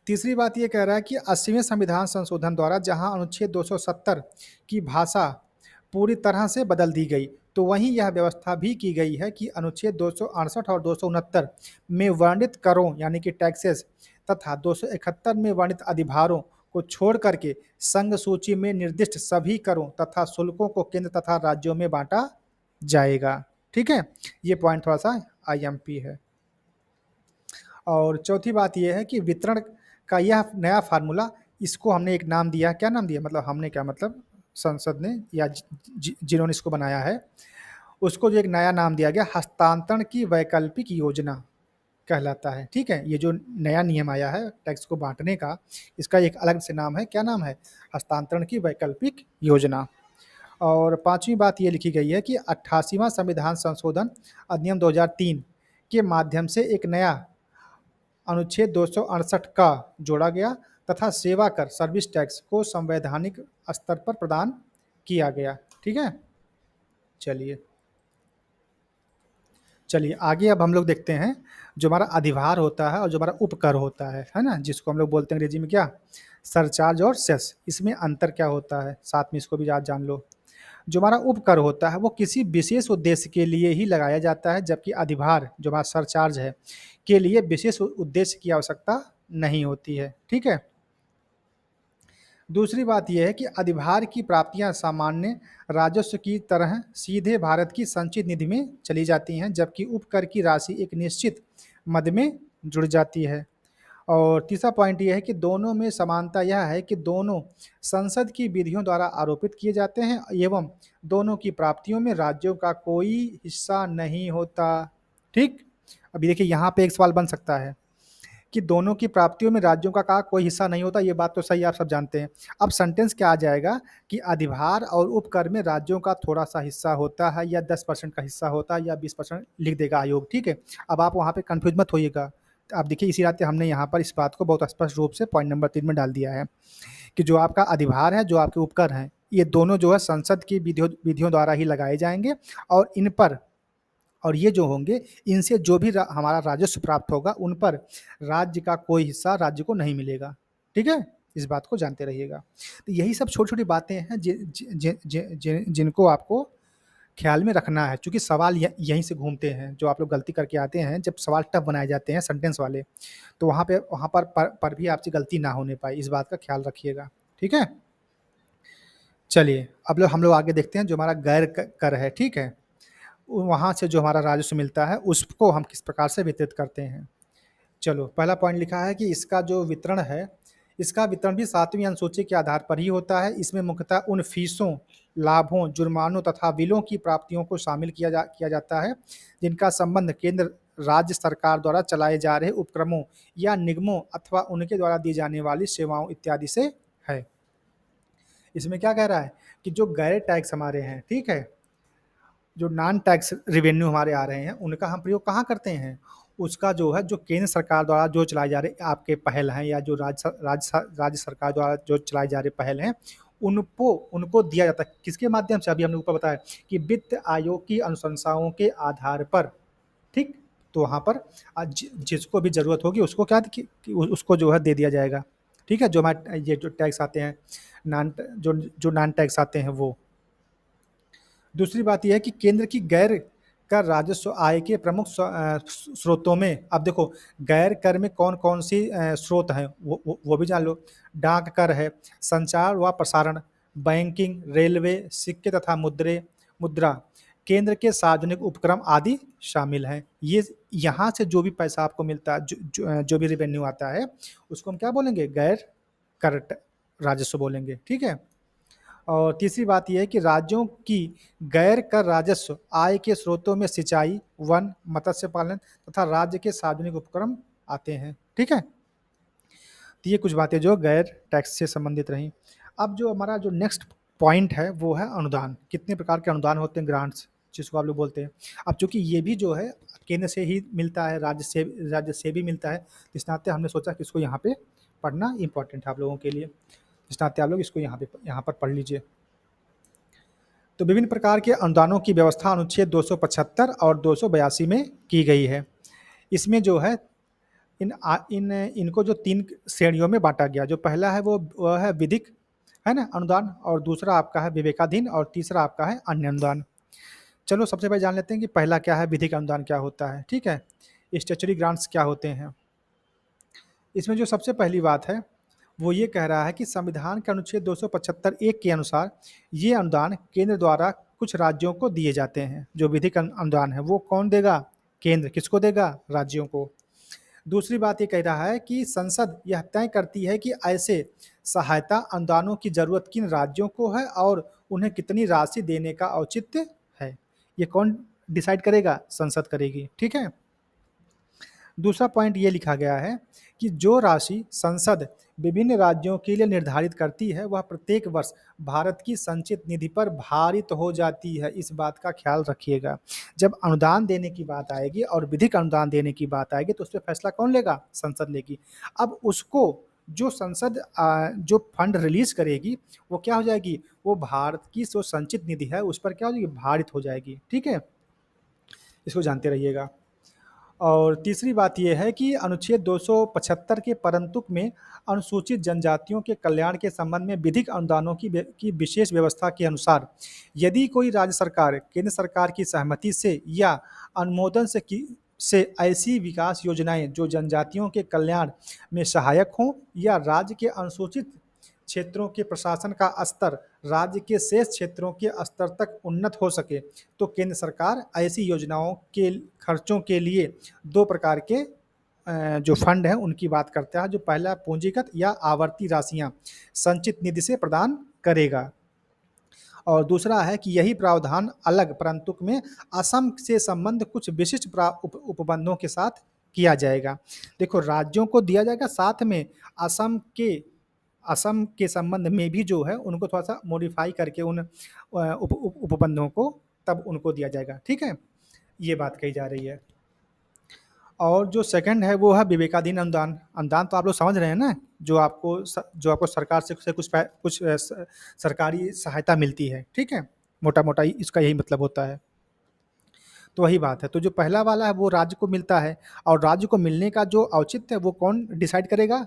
तीसरी बात ये कह रहा है कि 80वें संविधान संशोधन द्वारा जहां अनुच्छेद 270 की भाषा पूरी तरह से बदल दी गई, तो वहीं यह व्यवस्था भी की गई है कि अनुच्छेद 268 और 269 में वर्णित करों यानी कि टैक्सेस तथा 271 में वर्णित अधिभारों को छोड़ करके संघ सूची में निर्दिष्ट सभी करों तथा शुल्कों को केंद्र तथा राज्यों में बांटा जाएगा, ठीक है। ये पॉइंट थोड़ा सा आईएमपी है। और चौथी बात यह है कि वितरण का यह नया फार्मूला, इसको हमने एक नाम दिया, क्या नाम दिया, मतलब हमने क्या, मतलब संसद ने या जिन्होंने इसको बनाया है उसको जो एक नया नाम दिया गया, हस्तांतरण की वैकल्पिक योजना कहलाता है, ठीक है। ये जो नया नियम आया है टैक्स को बांटने का, इसका एक अलग से नाम है, क्या नाम है? हस्तांतरण की वैकल्पिक योजना। और पांचवी बात ये लिखी गई है कि 88वां संविधान संशोधन अधिनियम 2003 के माध्यम से एक नया अनुच्छेद 268 का जोड़ा गया तथा सेवा कर सर्विस टैक्स को संवैधानिक स्तर पर प्रदान किया गया, ठीक है। चलिए चलिए आगे अब हम लोग देखते हैं जो हमारा अधिभार होता है और जो हमारा उपकर होता है ना, जिसको हम लोग बोलते हैं अंग्रेजी में क्या, सरचार्ज और सेस। इसमें अंतर क्या होता है, साथ में इसको भी आज जान लो। जो हमारा उपकर होता है वो किसी विशेष उद्देश्य के लिए ही लगाया जाता है, जबकि अधिभार जो हमारा सरचार्ज है के लिए विशेष उद्देश्य की आवश्यकता नहीं होती है, ठीक है। दूसरी बात यह है कि अधिभार की प्राप्तियां सामान्य राजस्व की तरह सीधे भारत की संचित निधि में चली जाती हैं, जबकि उपकर की राशि एक निश्चित मद में जुड़ जाती है। और तीसरा पॉइंट ये है कि दोनों में समानता यह है कि दोनों संसद की विधियों द्वारा आरोपित किए जाते हैं एवं दोनों की प्राप्तियों में राज्यों का कोई हिस्सा नहीं होता। ठीक। अभी देखिए यहाँ पे एक सवाल बन सकता है कि दोनों की प्राप्तियों में राज्यों का कोई हिस्सा नहीं होता, ये बात तो सही आप सब जानते हैं। अब सेंटेंस क्या आ जाएगा कि अधिभार और उपकर में राज्यों का थोड़ा सा हिस्सा होता है या 10% का हिस्सा होता है या 20% लिख देगा आयोग। ठीक है। अब आप वहाँ पे कंफ्यूज मत होइएगा। आप देखिए इसी नाते हमने यहाँ पर इस बात को बहुत स्पष्ट रूप से पॉइंट नंबर 3 में डाल दिया है कि जो आपका अधिभार है, जो आपके उपकर हैं, ये दोनों जो है संसद की विधियों द्वारा ही लगाए जाएंगे और इन पर और ये जो होंगे इनसे जो भी हमारा राजस्व प्राप्त होगा उन पर राज्य का कोई हिस्सा राज्य को नहीं मिलेगा। ठीक है। इस बात को जानते रहिएगा। तो यही सब छोटी छोटी बातें हैं जिनको आपको ख्याल में रखना है, क्योंकि सवाल यहीं से घूमते हैं। जो आप लोग गलती करके आते हैं जब सवाल टफ बनाए जाते हैं सेंटेंस वाले, तो वहाँ पर भी आपसे गलती ना होने पाए, इस बात का ख्याल रखिएगा। ठीक है। चलिए अब हम लोग आगे देखते हैं जो हमारा गैर कर है। ठीक है। वहाँ से जो हमारा राजस्व मिलता है उसको हम किस प्रकार से वितरित करते हैं। चलो पहला पॉइंट लिखा है कि इसका जो वितरण है, इसका वितरण भी 7वीं अनुसूची के आधार पर ही होता है। इसमें मुख्यतः उन फीसों, लाभों, जुर्मानों तथा बिलों की प्राप्तियों को शामिल किया जाता है जिनका संबंध केंद्र राज्य सरकार द्वारा चलाए जा रहे उपक्रमों या निगमों अथवा उनके द्वारा दी जाने वाली सेवाओं इत्यादि से है। इसमें क्या कह रहा है कि जो गैर टैक्स हमारे हैं, ठीक है, जो नॉन टैक्स रेवेन्यू हमारे आ रहे हैं उनका हम प्रयोग कहाँ करते हैं, उसका जो है जो केंद्र सरकार द्वारा जो चलाए जा रहे आपके पहल हैं या जो राज्य सरकार द्वारा जो चलाए जा रहे पहल हैं उनको उनको दिया जाता है। किसके माध्यम से, अभी हमने ऊपर बताया कि वित्त आयोग की अनुशंसाओं के आधार पर। ठीक। तो वहाँ पर जिसको भी ज़रूरत होगी उसको क्या कि उसको जो है दे दिया जाएगा। ठीक है। जो हमारे ये जो टैक्स आते हैं नॉन जो नॉन टैक्स आते हैं वो। दूसरी बात यह है कि केंद्र की गैर कर राजस्व आय के प्रमुख स्रोतों में, अब देखो गैर कर में कौन कौन सी स्रोत हैं वो भी जान लो। डाक कर है, संचार व प्रसारण, बैंकिंग, रेलवे, सिक्के तथा मुद्रा, केंद्र के सार्वजनिक उपक्रम आदि शामिल हैं। ये यहाँ से जो भी पैसा आपको मिलता है, जो भी रेवेन्यू आता है उसको हम क्या बोलेंगे, गैर कर राजस्व बोलेंगे। ठीक है। और तीसरी बात यह है कि राज्यों की गैर कर राजस्व आय के स्रोतों में सिंचाई, वन, मत्स्य पालन तथा राज्य के सार्वजनिक उपक्रम आते हैं। ठीक है। तो ये कुछ बातें जो गैर टैक्स से संबंधित रहीं। अब जो हमारा जो नेक्स्ट पॉइंट है वो है अनुदान। कितने प्रकार के अनुदान होते हैं, ग्रांट्स जिसको आप लोग बोलते हैं। अब चूंकि ये भी जो है केंद्र से ही मिलता है, राज्य से भी मिलता है, इस नाते हमने सोचा कि इसको यहाँ पे पढ़ना इंपॉर्टेंट है आप लोगों के लिए। इस नाते आप लोग इसको यहाँ पर पढ़ लीजिए। तो विभिन्न प्रकार के अनुदानों की व्यवस्था अनुच्छेद 275 और 282 में की गई है। इसमें जो है इनको जो 3 श्रेणियों में बांटा गया। जो पहला है वह है विधिक, है ना, अनुदान, और दूसरा आपका है विवेकाधीन, और तीसरा आपका है अन्य अनुदान। चलो सबसे पहले जान लेते हैं कि पहला क्या है, विधिक अनुदान क्या होता है। ठीक है। स्टैट्यूटरी ग्रांट्स क्या होते हैं। इसमें जो सबसे पहली बात है वो ये कह रहा है कि संविधान के अनुच्छेद 275(1) के अनुसार ये अनुदान केंद्र द्वारा कुछ राज्यों को दिए जाते हैं। जो विधिक अनुदान है वो कौन देगा, केंद्र। किसको देगा, राज्यों को। दूसरी बात ये कह रहा है कि संसद यह तय करती है कि ऐसे सहायता अनुदानों की जरूरत किन राज्यों को है और उन्हें कितनी राशि देने का औचित्य है। ये कौन डिसाइड करेगा, संसद करेगी। ठीक है। दूसरा पॉइंट ये लिखा गया है कि जो राशि संसद विभिन्न राज्यों के लिए निर्धारित करती है वह प्रत्येक वर्ष भारत की संचित निधि पर भारित हो जाती है। इस बात का ख्याल रखिएगा। जब अनुदान देने की बात आएगी और विधिक अनुदान देने की बात आएगी तो उस पर फैसला कौन लेगा, संसद लेगी। अब उसको जो संसद जो फंड रिलीज करेगी वो क्या हो जाएगी, वो भारत की जो संचित निधि है उस पर क्या हो जाएगी, भारित हो जाएगी। ठीक है। इसको जानते रहिएगा। और तीसरी बात यह है कि अनुच्छेद 275 के परंतुक में अनुसूचित जनजातियों के कल्याण के संबंध में विधिक अनुदानों की विशेष व्यवस्था के अनुसार यदि कोई राज्य सरकार केंद्र सरकार की सहमति से या अनुमोदन से ऐसी विकास योजनाएं जो जनजातियों के कल्याण में सहायक हों या राज्य के अनुसूचित क्षेत्रों के प्रशासन का स्तर राज्य के शेष क्षेत्रों के स्तर तक उन्नत हो सके तो केंद्र सरकार ऐसी योजनाओं के खर्चों के लिए 2 प्रकार के जो फंड है उनकी बात करता है, जो पहला पूंजीगत या आवर्ती राशियां संचित निधि से प्रदान करेगा। और दूसरा है कि यही प्रावधान अलग परंतु में असम से संबंध कुछ विशिष्ट उपबंधों के साथ किया जाएगा। देखो, राज्यों को दिया जाएगा, साथ में असम के संबंध में भी जो है उनको थोड़ा सा मॉडिफाई करके उन उपबंधों को तब उनको दिया जाएगा। ठीक है, ये बात कही जा रही है। और जो सेकंड है वो है विवेकाधीन अनुदान। अनुदान तो आप लोग समझ रहे हैं ना, जो आपको सरकार से कुछ सरकारी सहायता मिलती है। ठीक है, मोटा मोटा इसका यही मतलब होता है। तो वही बात है। तो जो पहला वाला है वो राज्य को मिलता है, और राज्य को मिलने का जो औचित्य है वो कौन डिसाइड करेगा?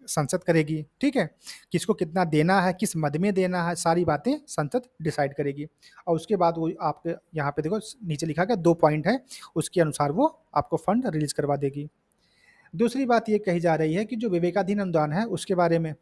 संसद करेगी। ठीक है, किसको कितना देना है, किस मद में देना है, सारी बातें संसद डिसाइड करेगी। और उसके बाद वो आपके यहाँ पे देखो नीचे लिखा गया 2 पॉइंट है, उसके अनुसार वो आपको फंड रिलीज करवा देगी। दूसरी बात ये कही जा रही है कि जो विवेकाधीन अनुदान है उसके बारे में,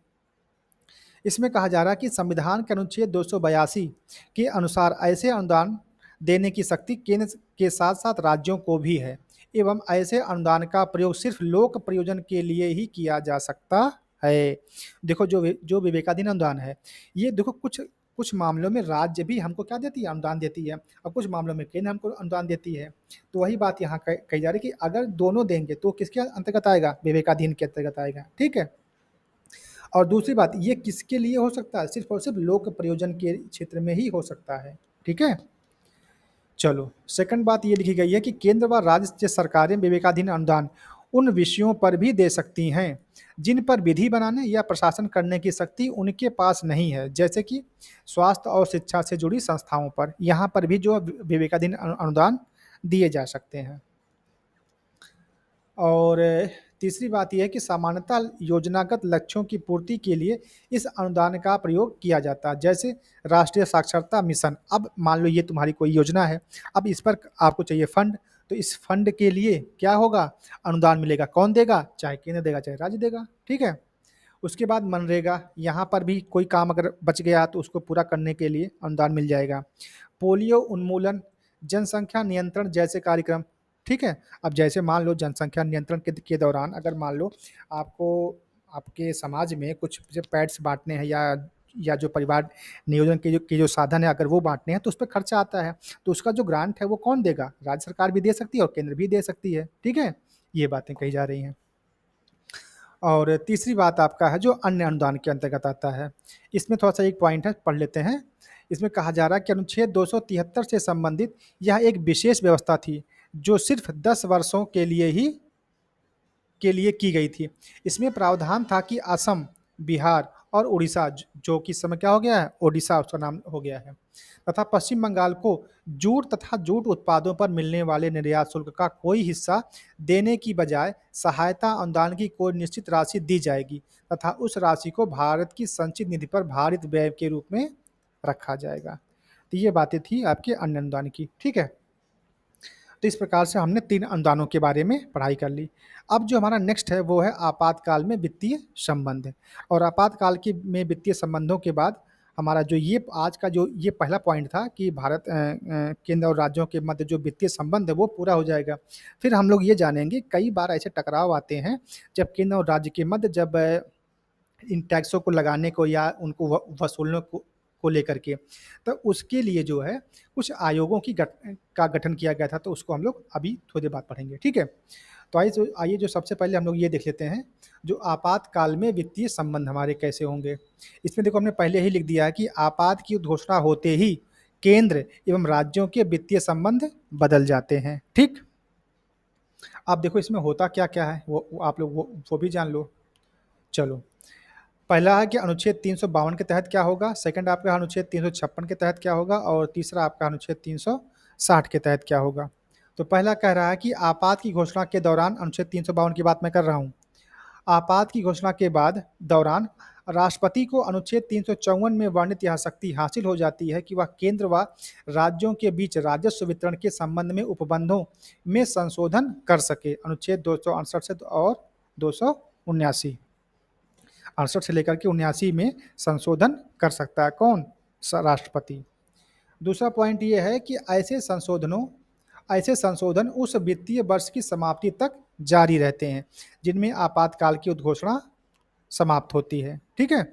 इसमें कहा जा रहा है कि संविधान के अनुच्छेद 282 के अनुसार ऐसे अनुदान देने की शक्ति केंद्र के साथ साथ राज्यों को भी है, एवं ऐसे अनुदान का प्रयोग सिर्फ लोक प्रयोजन के लिए ही किया जा सकता है। देखो, जो विवेकाधीन अनुदान है, ये देखो कुछ मामलों में राज्य भी हमको क्या देती है? अनुदान देती है, और कुछ मामलों में केंद्र हमको अनुदान देती है। तो वही बात यहाँ कही जा रही है कि अगर दोनों देंगे तो किसके अंतर्गत आएगा? विवेकाधीन के अंतर्गत आएगा। ठीक है, और दूसरी बात, ये किसके लिए हो सकता है? सिर्फ और सिर्फ लोक प्रयोजन के क्षेत्र में ही हो सकता है। ठीक है, चलो सेकंड बात ये लिखी गई है कि केंद्र व राज्य सरकारें विवेकाधीन अनुदान उन विषयों पर भी दे सकती हैं जिन पर विधि बनाने या प्रशासन करने की शक्ति उनके पास नहीं है, जैसे कि स्वास्थ्य और शिक्षा से जुड़ी संस्थाओं पर। यहाँ पर भी जो विवेकाधीन अनुदान दिए जा सकते हैं। और तीसरी बात यह है कि सामान्यतः योजनागत लक्ष्यों की पूर्ति के लिए इस अनुदान का प्रयोग किया जाता है, जैसे राष्ट्रीय साक्षरता मिशन। अब मान लो ये तुम्हारी कोई योजना है, अब इस पर आपको चाहिए फंड, तो इस फंड के लिए क्या होगा? अनुदान मिलेगा। कौन देगा? चाहे केंद्र देगा चाहे राज्य देगा। ठीक है, उसके बाद मनरेगा, यहाँ पर भी कोई काम अगर बच गया तो उसको पूरा करने के लिए अनुदान मिल जाएगा। पोलियो उन्मूलन, जनसंख्या नियंत्रण जैसे कार्यक्रम। ठीक है, अब जैसे मान लो जनसंख्या नियंत्रण के दौरान अगर मान लो आपको आपके समाज में कुछ जो पैड्स बांटने हैं, या जो परिवार नियोजन के जो साधन है अगर वो बांटने हैं तो उस पर खर्चा आता है, तो उसका जो ग्रांट है वो कौन देगा? राज्य सरकार भी दे सकती है और केंद्र भी दे सकती है। ठीक है, ये बातें कही जा रही हैं। और तीसरी बात आपका है जो अन्य अनुदान के अंतर्गत आता है, इसमें थोड़ा सा एक पॉइंट है, पढ़ लेते हैं। इसमें कहा जा रहा है कि अनुच्छेद 273 से संबंधित यह एक विशेष व्यवस्था थी जो सिर्फ 10 वर्षों के लिए की गई थी। इसमें प्रावधान था कि असम, बिहार और उड़ीसा, जो कि इस समय क्या हो गया है? ओडिशा उसका नाम हो गया है, तथा पश्चिम बंगाल को जूट तथा जूट उत्पादों पर मिलने वाले निर्यात शुल्क का कोई हिस्सा देने की बजाय सहायता अनुदान की कोई निश्चित राशि दी जाएगी, तथा उस राशि को भारत की संचित निधि पर भारित व्यय के रूप में रखा जाएगा। तो ये बातें थी आपके अन्य अनुदान की। ठीक है, तो इस प्रकार से हमने 3 अनुदानों के बारे में पढ़ाई कर ली। अब जो हमारा नेक्स्ट है वो है आपातकाल में वित्तीय संबंध। और आपातकाल के में वित्तीय संबंधों के बाद हमारा जो ये आज का जो ये पहला पॉइंट था कि केंद्र और राज्यों के मध्य जो वित्तीय संबंध है वो पूरा हो जाएगा। फिर हम लोग ये जानेंगे, कई बार ऐसे टकराव आते हैं जब केंद्र और राज्य के मध्य जब इन टैक्सों को लगाने को या उनको वसूलने को लेकर के, तो उसके लिए जो है कुछ आयोगों का गठन किया गया था, तो उसको हम लोग अभी थोड़ी देर बाद पढ़ेंगे। ठीक है, तो आइए जो सबसे पहले हम लोग ये देख लेते हैं जो आपातकाल में वित्तीय संबंध हमारे कैसे होंगे। इसमें देखो हमने पहले ही लिख दिया है कि आपात की घोषणा होते ही केंद्र एवं राज्यों के वित्तीय संबंध बदल जाते हैं। ठीक, अब देखो इसमें होता क्या क्या है वो आप लोग वो भी जान लो। चलो, पहला है कि अनुच्छेद 352 के तहत क्या होगा, सेकंड आपका अनुच्छेद 356 के तहत क्या होगा, और तीसरा आपका अनुच्छेद 360 के तहत क्या होगा। तो पहला कह रहा है कि आपात की घोषणा के दौरान, अनुच्छेद 352 की बात मैं कर रहा हूँ, आपात की घोषणा के बाद दौरान राष्ट्रपति को अनुच्छेद 354 में वर्णित यह शक्ति हासिल हो जाती है कि वह केंद्र व राज्यों के बीच राजस्व वितरण के संबंध में उपबंधों में संशोधन कर सके। अनुच्छेद 268 से और 279, 68 से लेकर के 79 में संशोधन कर सकता है कौन? राष्ट्रपति। दूसरा पॉइंट ये है कि ऐसे संशोधनों ऐसे संशोधन उस वित्तीय वर्ष की समाप्ति तक जारी रहते हैं, जिनमें आपातकाल की उद्घोषणा समाप्त होती है। ठीक है?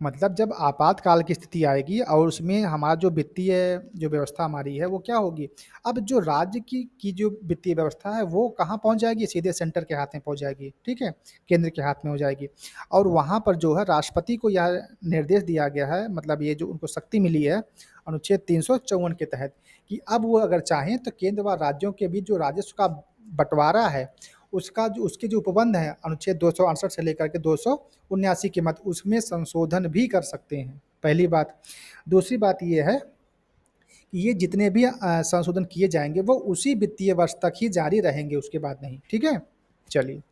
मतलब जब आपातकाल की स्थिति आएगी और उसमें हमारा जो वित्तीय जो व्यवस्था हमारी है वो क्या होगी? अब जो राज्य की जो वित्तीय व्यवस्था है वो कहाँ पहुँच जाएगी? सीधे सेंटर के हाथ में पहुँच जाएगी, ठीक है? केंद्र के हाथ में हो जाएगी और वहाँ पर जो है राष्ट्रपति को यह निर्देश दिया गया है, मतलब ये जो उनको शक्ति मिली है अनुच्छेद 354 के तहत, कि अब वो अगर चाहें तो केंद्र व राज्यों के बीच जो राजस्व का बँटवारा है, उसके जो उपबंध हैं अनुच्छेद 268 से लेकर के 279 के मध्य उसमें संशोधन भी कर सकते हैं, पहली बात। दूसरी बात ये है कि ये जितने भी संशोधन किए जाएँगे वो उसी वित्तीय वर्ष तक ही जारी रहेंगे, उसके बाद नहीं, ठीक है? चलिए,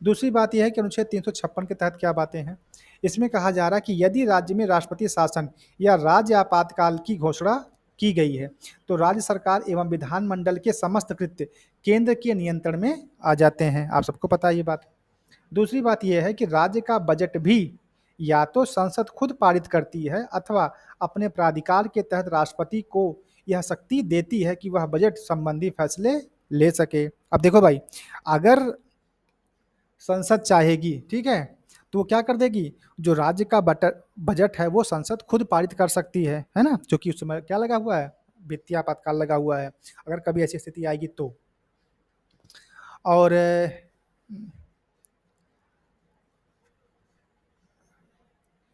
दूसरी बात ये है कि अनुच्छेद 356 के तहत क्या बातें हैं? इसमें कहा जा रहा है कि यदि राज्य में राष्ट्रपति शासन या राज्य आपातकाल की घोषणा की गई है, तो राज्य सरकार एवं विधानमंडल के समस्त कृत्य केंद्र के नियंत्रण में आ जाते हैं। आप सबको पता है ये बात। दूसरी बात ये है कि राज्य का बजट भी या तो संसद खुद पारित करती है अथवा अपने प्राधिकार के तहत राष्ट्रपति को यह शक्ति देती है कि वह बजट संबंधी फैसले ले सके। अब देखो भाई, अगर संसद चाहेगी, ठीक है, तो वो क्या कर देगी? जो राज्य का बजट है वो संसद खुद पारित कर सकती है ना? क्योंकि उस समय क्या लगा हुआ है? वित्तीय आपातकाल लगा हुआ है, अगर कभी ऐसी स्थिति आएगी तो। और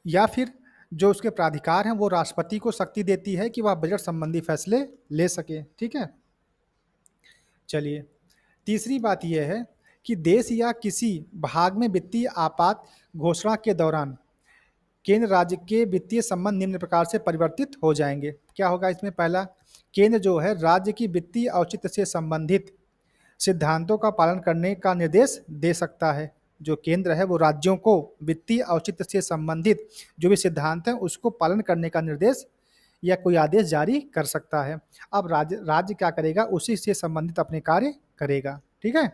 या फिर जो उसके प्राधिकार हैं वो राष्ट्रपति को शक्ति देती है कि वह बजट संबंधी फैसले ले सके, ठीक है? चलिए, तीसरी बात यह है कि देश या किसी भाग में वित्तीय आपात घोषणा के दौरान केंद्र राज्य के वित्तीय संबंध निम्न प्रकार से परिवर्तित हो जाएंगे। क्या होगा इसमें? पहला, केंद्र जो है राज्य की वित्तीय औचित्य से संबंधित सिद्धांतों का पालन करने का निर्देश दे सकता है। जो केंद्र है वो राज्यों को वित्तीय औचित्य से संबंधित जो भी सिद्धांत हैं उसको पालन करने का निर्देश या कोई आदेश जारी कर सकता है। अब राज्य राज्य क्या करेगा? उसी से संबंधित अपने कार्य करेगा, ठीक है?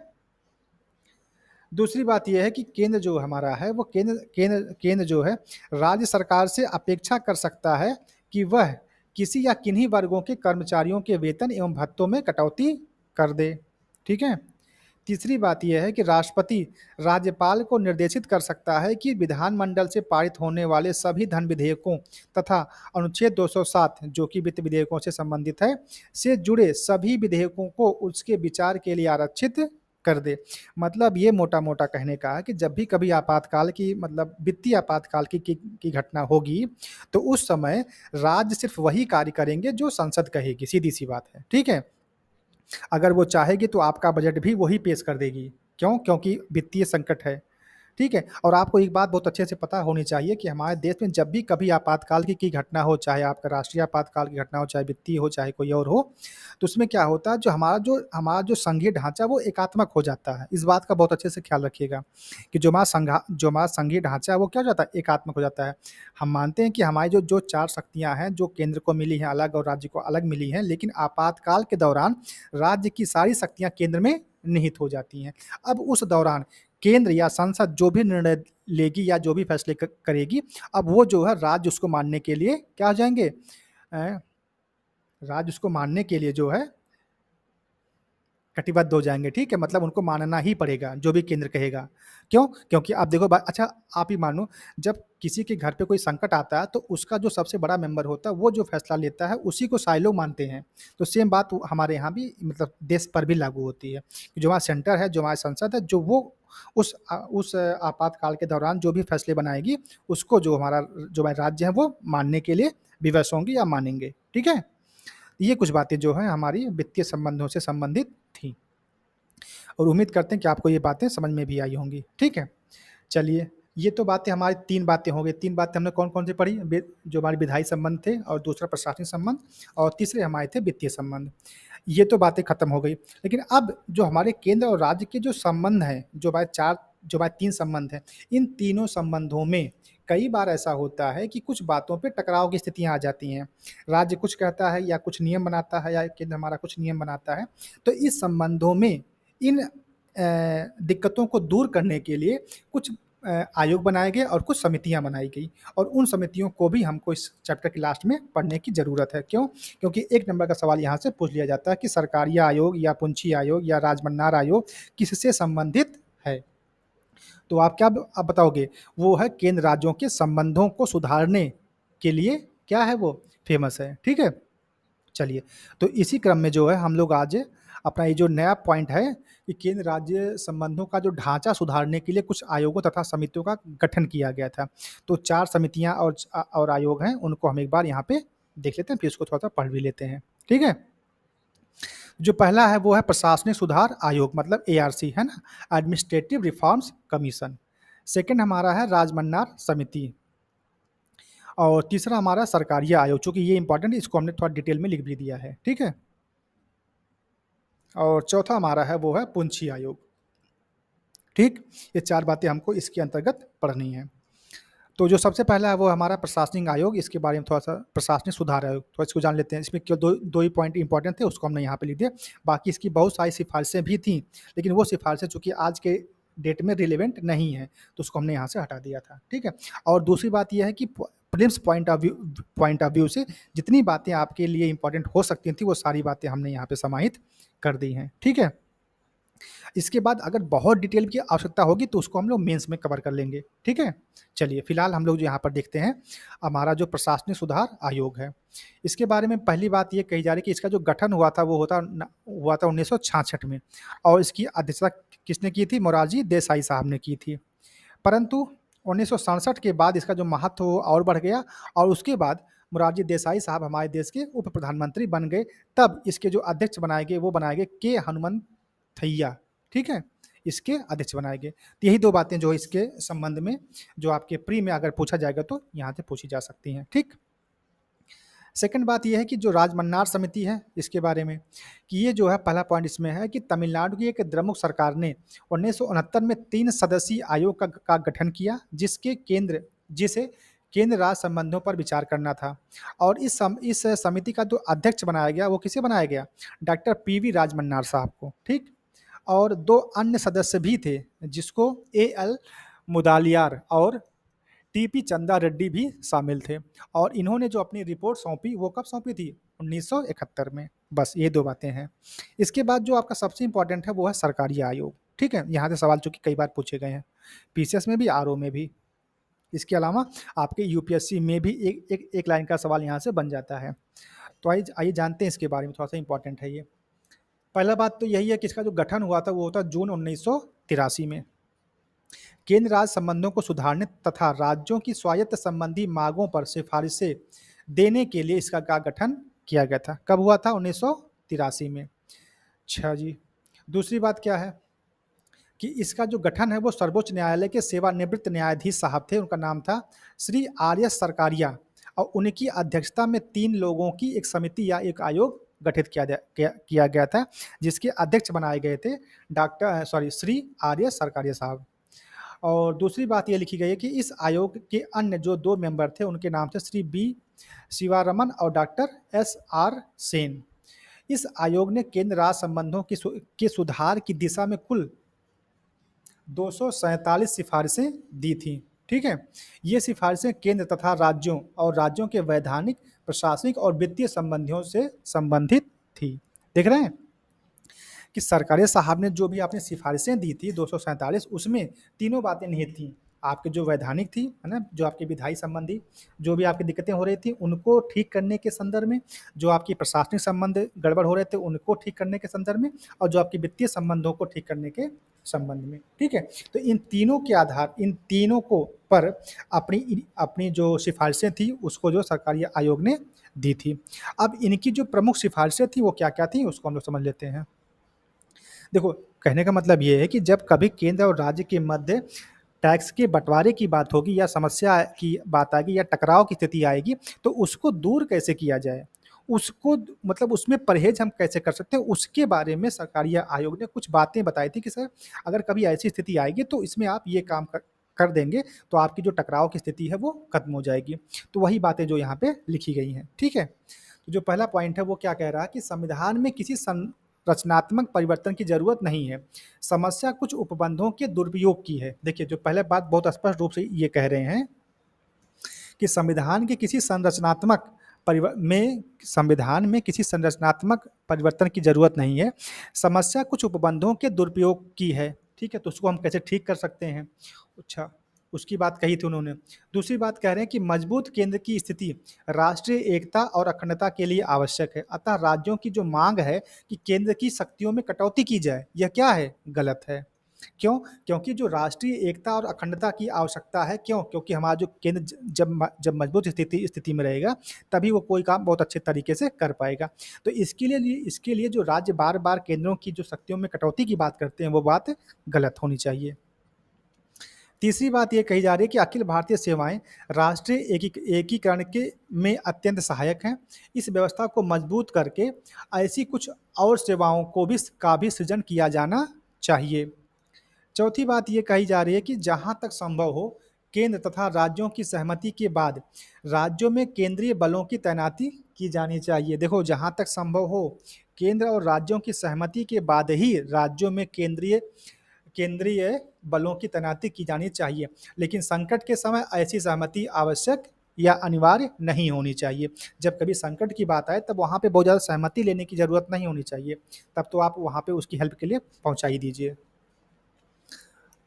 दूसरी बात यह है कि केंद्र जो हमारा है वो केंद्र जो है राज्य सरकार से अपेक्षा कर सकता है कि वह किसी या किन्हीं वर्गों के कर्मचारियों के वेतन एवं भत्तों में कटौती कर दे, ठीक है? तीसरी बात यह है कि राष्ट्रपति राज्यपाल को निर्देशित कर सकता है कि विधानमंडल से पारित होने वाले सभी धन विधेयकों तथा अनुच्छेद 207 जो कि वित्त विधेयकों से संबंधित है से जुड़े सभी विधेयकों को उसके विचार के लिए आरक्षित कर दे। मतलब ये मोटा-मोटा कहने का है कि जब भी कभी आपातकाल की मतलब वित्तीय आपातकाल की घटना होगी, तो उस समय राज्य सिर्फ़ वही कार्य करेंगे जो संसद कहेगी, सीधी-सी बात है, ठीक है? अगर वो चाहेगी तो आपका बजट भी वही पेश कर देगी। क्यों? क्योंकि वित्तीय संकट है। ठीक है? और आपको एक बात बहुत अच्छे से पता होनी चाहिए कि हमारे देश में जब भी कभी आपातकाल की घटना हो, चाहे आपका राष्ट्रीय आपातकाल की घटना हो, चाहे वित्तीय हो, चाहे कोई और हो, तो उसमें क्या होता है जो संघीय ढाँचा वो एकात्मक हो जाता है। इस बात का बहुत अच्छे से ख्याल रखिएगा कि जो हमारा संघीय ढाँचा है वो क्या हो जाता है? एकात्मक हो जाता है। हम मानते हैं कि हमारी जो 4 शक्तियाँ हैं, जो केंद्र को मिली हैं अलग और राज्य को अलग मिली हैं, लेकिन आपातकाल के दौरान राज्य की सारी शक्तियाँ केंद्र में निहित हो जाती हैं। अब उस दौरान केंद्र या संसद जो भी निर्णय लेगी या जो भी फैसले करेगी, अब वो जो है राज्य उसको मानने के लिए क्या हो जाएँगे? राज्य उसको मानने के लिए जो है कटिबद्ध हो जाएँगे, ठीक है? मतलब उनको मानना ही पड़ेगा, जो भी केंद्र कहेगा। क्यों? क्योंकि आप देखो अच्छा आप ही मानो जब किसी के घर पे कोई संकट आता है, तो उसका जो सबसे बड़ा मेंबर होता है, वो जो फैसला लेता है, उसी को सारे लोग मानते हैं। तो सेम बात हमारे यहाँ भी मतलब देश पर भी लागू होती है। जो हमारा सेंटर है, जो हमारी संसद है, जो वो उस आपातकाल के दौरान जो भी फैसले बनाएगी, उसको जो हमारे राज्य हैं, वो मानने के लिए विवश होंगे या मानेंगे, ठीक है? ये कुछ बातें जो हैं हमारी वित्तीय संबंधों से संबंधित थी और उम्मीद करते हैं कि आपको ये बातें समझ में भी आई होंगी, ठीक है? चलिए, ये तो बातें हमारी 3 बातें हो गई, 3 बातें हमने कौन-कौन सी पढ़ी? जो हमारे विधायी संबंध थे और दूसरा प्रशासनिक संबंध और तीसरे हमारे थे वित्तीय संबंध। ये तो बातें खत्म हो गई, लेकिन अब जो हमारे केंद्र और राज्य के जो संबंध हैं, जो हमारे 3 संबंध हैं, इन तीनों संबंधों में कई बार ऐसा होता है कि कुछ बातों पे टकराव की स्थितियाँ आ जाती हैं। राज्य कुछ कहता है या कुछ नियम बनाता है या केंद्र हमारा कुछ नियम बनाता है। तो इस संबंधों में इन दिक्कतों को दूर करने के लिए कुछ आयोग बनाए गए और कुछ समितियाँ बनाई गई और उन समितियों को भी हमको इस चैप्टर के लास्ट में पढ़ने की ज़रूरत है। क्यों? क्योंकि 1 नंबर का सवाल यहाँ से पूछ लिया जाता है कि सरकारीय आयोग या पुंछी आयोग या राजमन्नार आयोग किससे संबंधित है? तो आप क्या आप बताओगे? वो है केंद्र राज्यों के संबंधों को सुधारने के लिए क्या है वो? फ़ेमस है, ठीक है? चलिए, तो इसी क्रम में जो है हम लोग आज अपना ये जो नया पॉइंट है कि केंद्र राज्य संबंधों का जो ढाँचा सुधारने के लिए कुछ आयोगों तथा समितियों का गठन किया गया था। तो 4 समितियाँ और आयोग हैं, उनको हम एक बार यहाँ पे देख लेते हैं, फिर उसको थोड़ा-सा पढ़ भी लेते हैं। ठीक है? जो पहला है वो है प्रशासनिक सुधार आयोग मतलब एआरसी है ना? Administrative reforms commission. सेकंड हमारा है राजमन्नार समिति और तीसरा हमारा सरकारीय आयोग, चूँकि ये इम्पोर्टेंट है इसको हमने थोड़ा डिटेल में लिख भी दिया है। ठीक है? और चौथा हमारा है वो है पुंछी आयोग। ठीक? ये 4 बातें हमको इसके अंतर्गत पढ़नी है। तो जो सबसे पहला है वो हमारा प्रशासनिक आयोग, इसके बारे में थोड़ा-सा प्रशासनिक सुधार आयोग, थोड़ा इसको जान लेते हैं। इसमें केवल 2 ही पॉइंट इम्पोर्टेंट थे, उसको हमने यहाँ पे लिख दिया। बाकी इसकी बहुत सारी सिफ़ारिशें भी थीं, लेकिन वो सिफ़ारिशें चूँकि आज के डेट में रिलेवेंट नहीं है, तो उसको हमने यहाँ से हटा दिया था। ठीक है? और दूसरी बात ये है कि प्रीलिम्स पॉइंट ऑफ व्यू से जितनी बातें आपके लिए इम्पोर्टेंट हो सकती थी, वो सारी बातें हमने यहाँ पे समाहित कर दी हैं। ठीक है? इसके बाद अगर बहुत डिटेल की आवश्यकता होगी तो उसको हम लोग मेंस में कवर कर लेंगे, ठीक है? चलिए फिलहाल हम लोग जो यहाँ पर देखते हैं, हमारा जो प्रशासनिक सुधार आयोग है, इसके बारे में पहली बात ये कही जा रही है कि इसका जो गठन हुआ था वो हुआ था 1966 में और इसकी अध्यक्षता किसने की थी? मोरारजी देसाई साहब ने की थी। परंतु 1967 के बाद इसका जो महत्व वो और बढ़ गया और उसके बाद मोरारजी देसाई साहब हमारे देश के उप प्रधानमंत्री बन गए, तब इसके जो अध्यक्ष बनाए गए वो बनाए गए के हनुमंथैया, ठीक है? इसके अध्यक्ष बनाए गए। तो यही 2 बातें जो इसके संबंध में जो आपके प्री में अगर पूछा जाएगा तो यहाँ से पूछी जा सकती हैं, ठीक? सेकंड बात ये है कि जो राजमन्नार समिति है इसके बारे में कि ये जो है पहला पॉइंट इसमें है कि तमिलनाडु की एक द्रमुक सरकार ने 1969 में 3 सदस्यीय आयोग का गठन किया जिसे केंद्र राज्य संबंधों पर विचार करना था और इस समिति का जो अध्यक्ष बनाया गया वो किसे बनाया गया? डॉक्टर पीवी राजमन्नार साहब को, ठीक? और 2 अन्य सदस्य भी थे जिसको एएल मुदालियार और टीपी चंदा रेड्डी भी शामिल थे और इन्होंने जो अपनी रिपोर्ट सौंपी वो कब सौंपी थी? 1971 में। बस ये 2 बातें हैं। इसके बाद जो आपका सबसे इम्पोर्टेंट है वो है सरकारी आयोग, ठीक है? यहाँ से सवाल चूँकि कई बार पूछे गए हैं, पीसीएस में भी, आरओ में भी। इसके अलावा आपके यूपीएससी में भी एक लाइन का सवाल यहाँ से बन जाता है। तो आइए जानते हैं इसके बारे में, थोड़ा-सा इम्पोर्टेंट है ये। पहला बात तो यही है कि इसका जो गठन हुआ था वो हुआ था जून 1983 में। केंद्र राज्य संबंधों को सुधारने तथा राज्यों की स्वायत्त संबंधी मांगों पर सिफारिशें देने के लिए इसका का गठन किया गया था। कब हुआ था? 1983 में। अच्छा जी। दूसरी बात क्या है कि इसका जो गठन है वो सर्वोच्च न्यायालय के सेवानिवृत्त न्यायाधीश साहब थे, उनका नाम था श्री आर.एस. सरकारिया और उनकी अध्यक्षता में 3 लोगों की एक समिति या एक आयोग गठित किया गया था, जिसके अध्यक्ष बनाए गए थे श्री आर.एस. सरकारिया साहब। और दूसरी बात ये लिखी गई है कि इस आयोग के अन्य जो 2 मेंबर थे उनके नाम थे श्री बी. शिवारमन और डॉक्टर एस.आर. सेन। इस आयोग ने केंद्र राज्य संबंधों के सुधार की दिशा में कुल 247 सिफारिशें दी थीं, ठीक है? ये सिफारिशें केंद्र तथा राज्यों और राज्यों के वैधानिक, प्रशासनिक और वित्तीय संबंधियों से संबंधित थी। देख रहे हैं? कि सरकारिया साहब ने जो भी आपने सिफारिशें दी थी 247 उसमें तीनों बातें निहित थी। आपकी जो वैधानिक थी, है ना? जो आपके विधायी संबंधी जो भी आपकी दिक्कतें हो रही थी उनको ठीक करने के संदर्भ में, जो आपकी प्रशासनिक संबंध गड़बड़ हो रहे थे उनको ठीक करने के संदर्भ में और जो आपकी वित्तीय संबंधों को ठीक करने के संबंध में, ठीक है? तो इन तीनों के आधार इन तीनों को पर अपनी अपनी जो सिफारिशें थी उसको जो सरकारी आयोग ने दी थी। अब इनकी जो प्रमुख सिफारिशें थी वो क्या-क्या थी उसको हम लोग समझ लेते हैं। देखो, कहने का मतलब ये है कि जब कभी केंद्र और राज्य के मध्य टैक्स के बँटवारे की बात होगी या समस्या की बात आएगी या टकराव की स्थिति आएगी, तो उसको दूर कैसे किया जाए? उसको मतलब उसमें परहेज़ हम कैसे कर सकते हैं, उसके बारे में सरकारी आयोग ने कुछ बातें बताई थी कि सर, अगर कभी ऐसी स्थिति आएगी तो इसमें आप ये काम कर देंगे, तो आपकी जो टकराव की स्थिति है वो खत्म हो जाएगी। तो वही बातें जो यहाँ पे लिखी गई हैं, ठीक है? तो जो पहला पॉइंट है वो क्या कह रहा है कि संविधान में किसी रचनात्मक परिवर्तन की जरूरत नहीं है। समस्या कुछ उपबंधों के दुरुपयोग की है। देखिए, जो पहले बात बहुत स्पष्ट रूप से ये कह रहे हैं कि संविधान में किसी संरचनात्मक परिवर्तन की जरूरत नहीं है। समस्या कुछ उपबंधों के दुरुपयोग की है। ठीक है, तो उसको हम कैसे ठीक कर सकते हैं? अच्छा, उसकी बात कही थी उन्होंने। दूसरी बात कह रहे हैं कि मजबूत केंद्र की स्थिति राष्ट्रीय एकता और अखंडता के लिए आवश्यक है। अतः राज्यों की जो मांग है कि केंद्र की शक्तियों में कटौती की जाए, यह क्या है? गलत है। क्यों? क्योंकि जो राष्ट्रीय एकता और अखंडता की आवश्यकता है, क्यों? क्योंकि हमारा जो केंद्र जब मजबूत स्थिति में रहेगा, तभी वो कोई काम बहुत अच्छे तरीके से कर पाएगा। तो इसके लिए जो राज्य बार-बार केंद्रों की जो शक्तियों में कटौती की बात करते हैं, वो बात गलत होनी चाहिए। तीसरी बात ये कही जा रही है कि अखिल भारतीय सेवाएँ राष्ट्रीय एकीकरण के में अत्यंत सहायक हैं। इस व्यवस्था को मजबूत करके ऐसी कुछ और सेवाओं को भी सृजन किया जाना चाहिए। चौथी बात ये कही जा रही है कि जहाँ तक संभव हो, केंद्र तथा राज्यों की सहमति के बाद राज्यों में केंद्रीय बलों की तैनाती की जानी चाहिए। देखो, जहाँ तक संभव हो, केंद्र और राज्यों की सहमति के बाद ही राज्यों में केंद्रीय केंद्रीय बलों की तैनाती की जानी चाहिए। लेकिन संकट के समय ऐसी सहमति आवश्यक या अनिवार्य नहीं होनी चाहिए। जब कभी संकट की बात आए, तब वहाँ पे बहुत ज़्यादा सहमति लेने की ज़रूरत नहीं होनी चाहिए। तब तो आप वहाँ पे उसकी हेल्प के लिए पहुँचा ही दीजिए।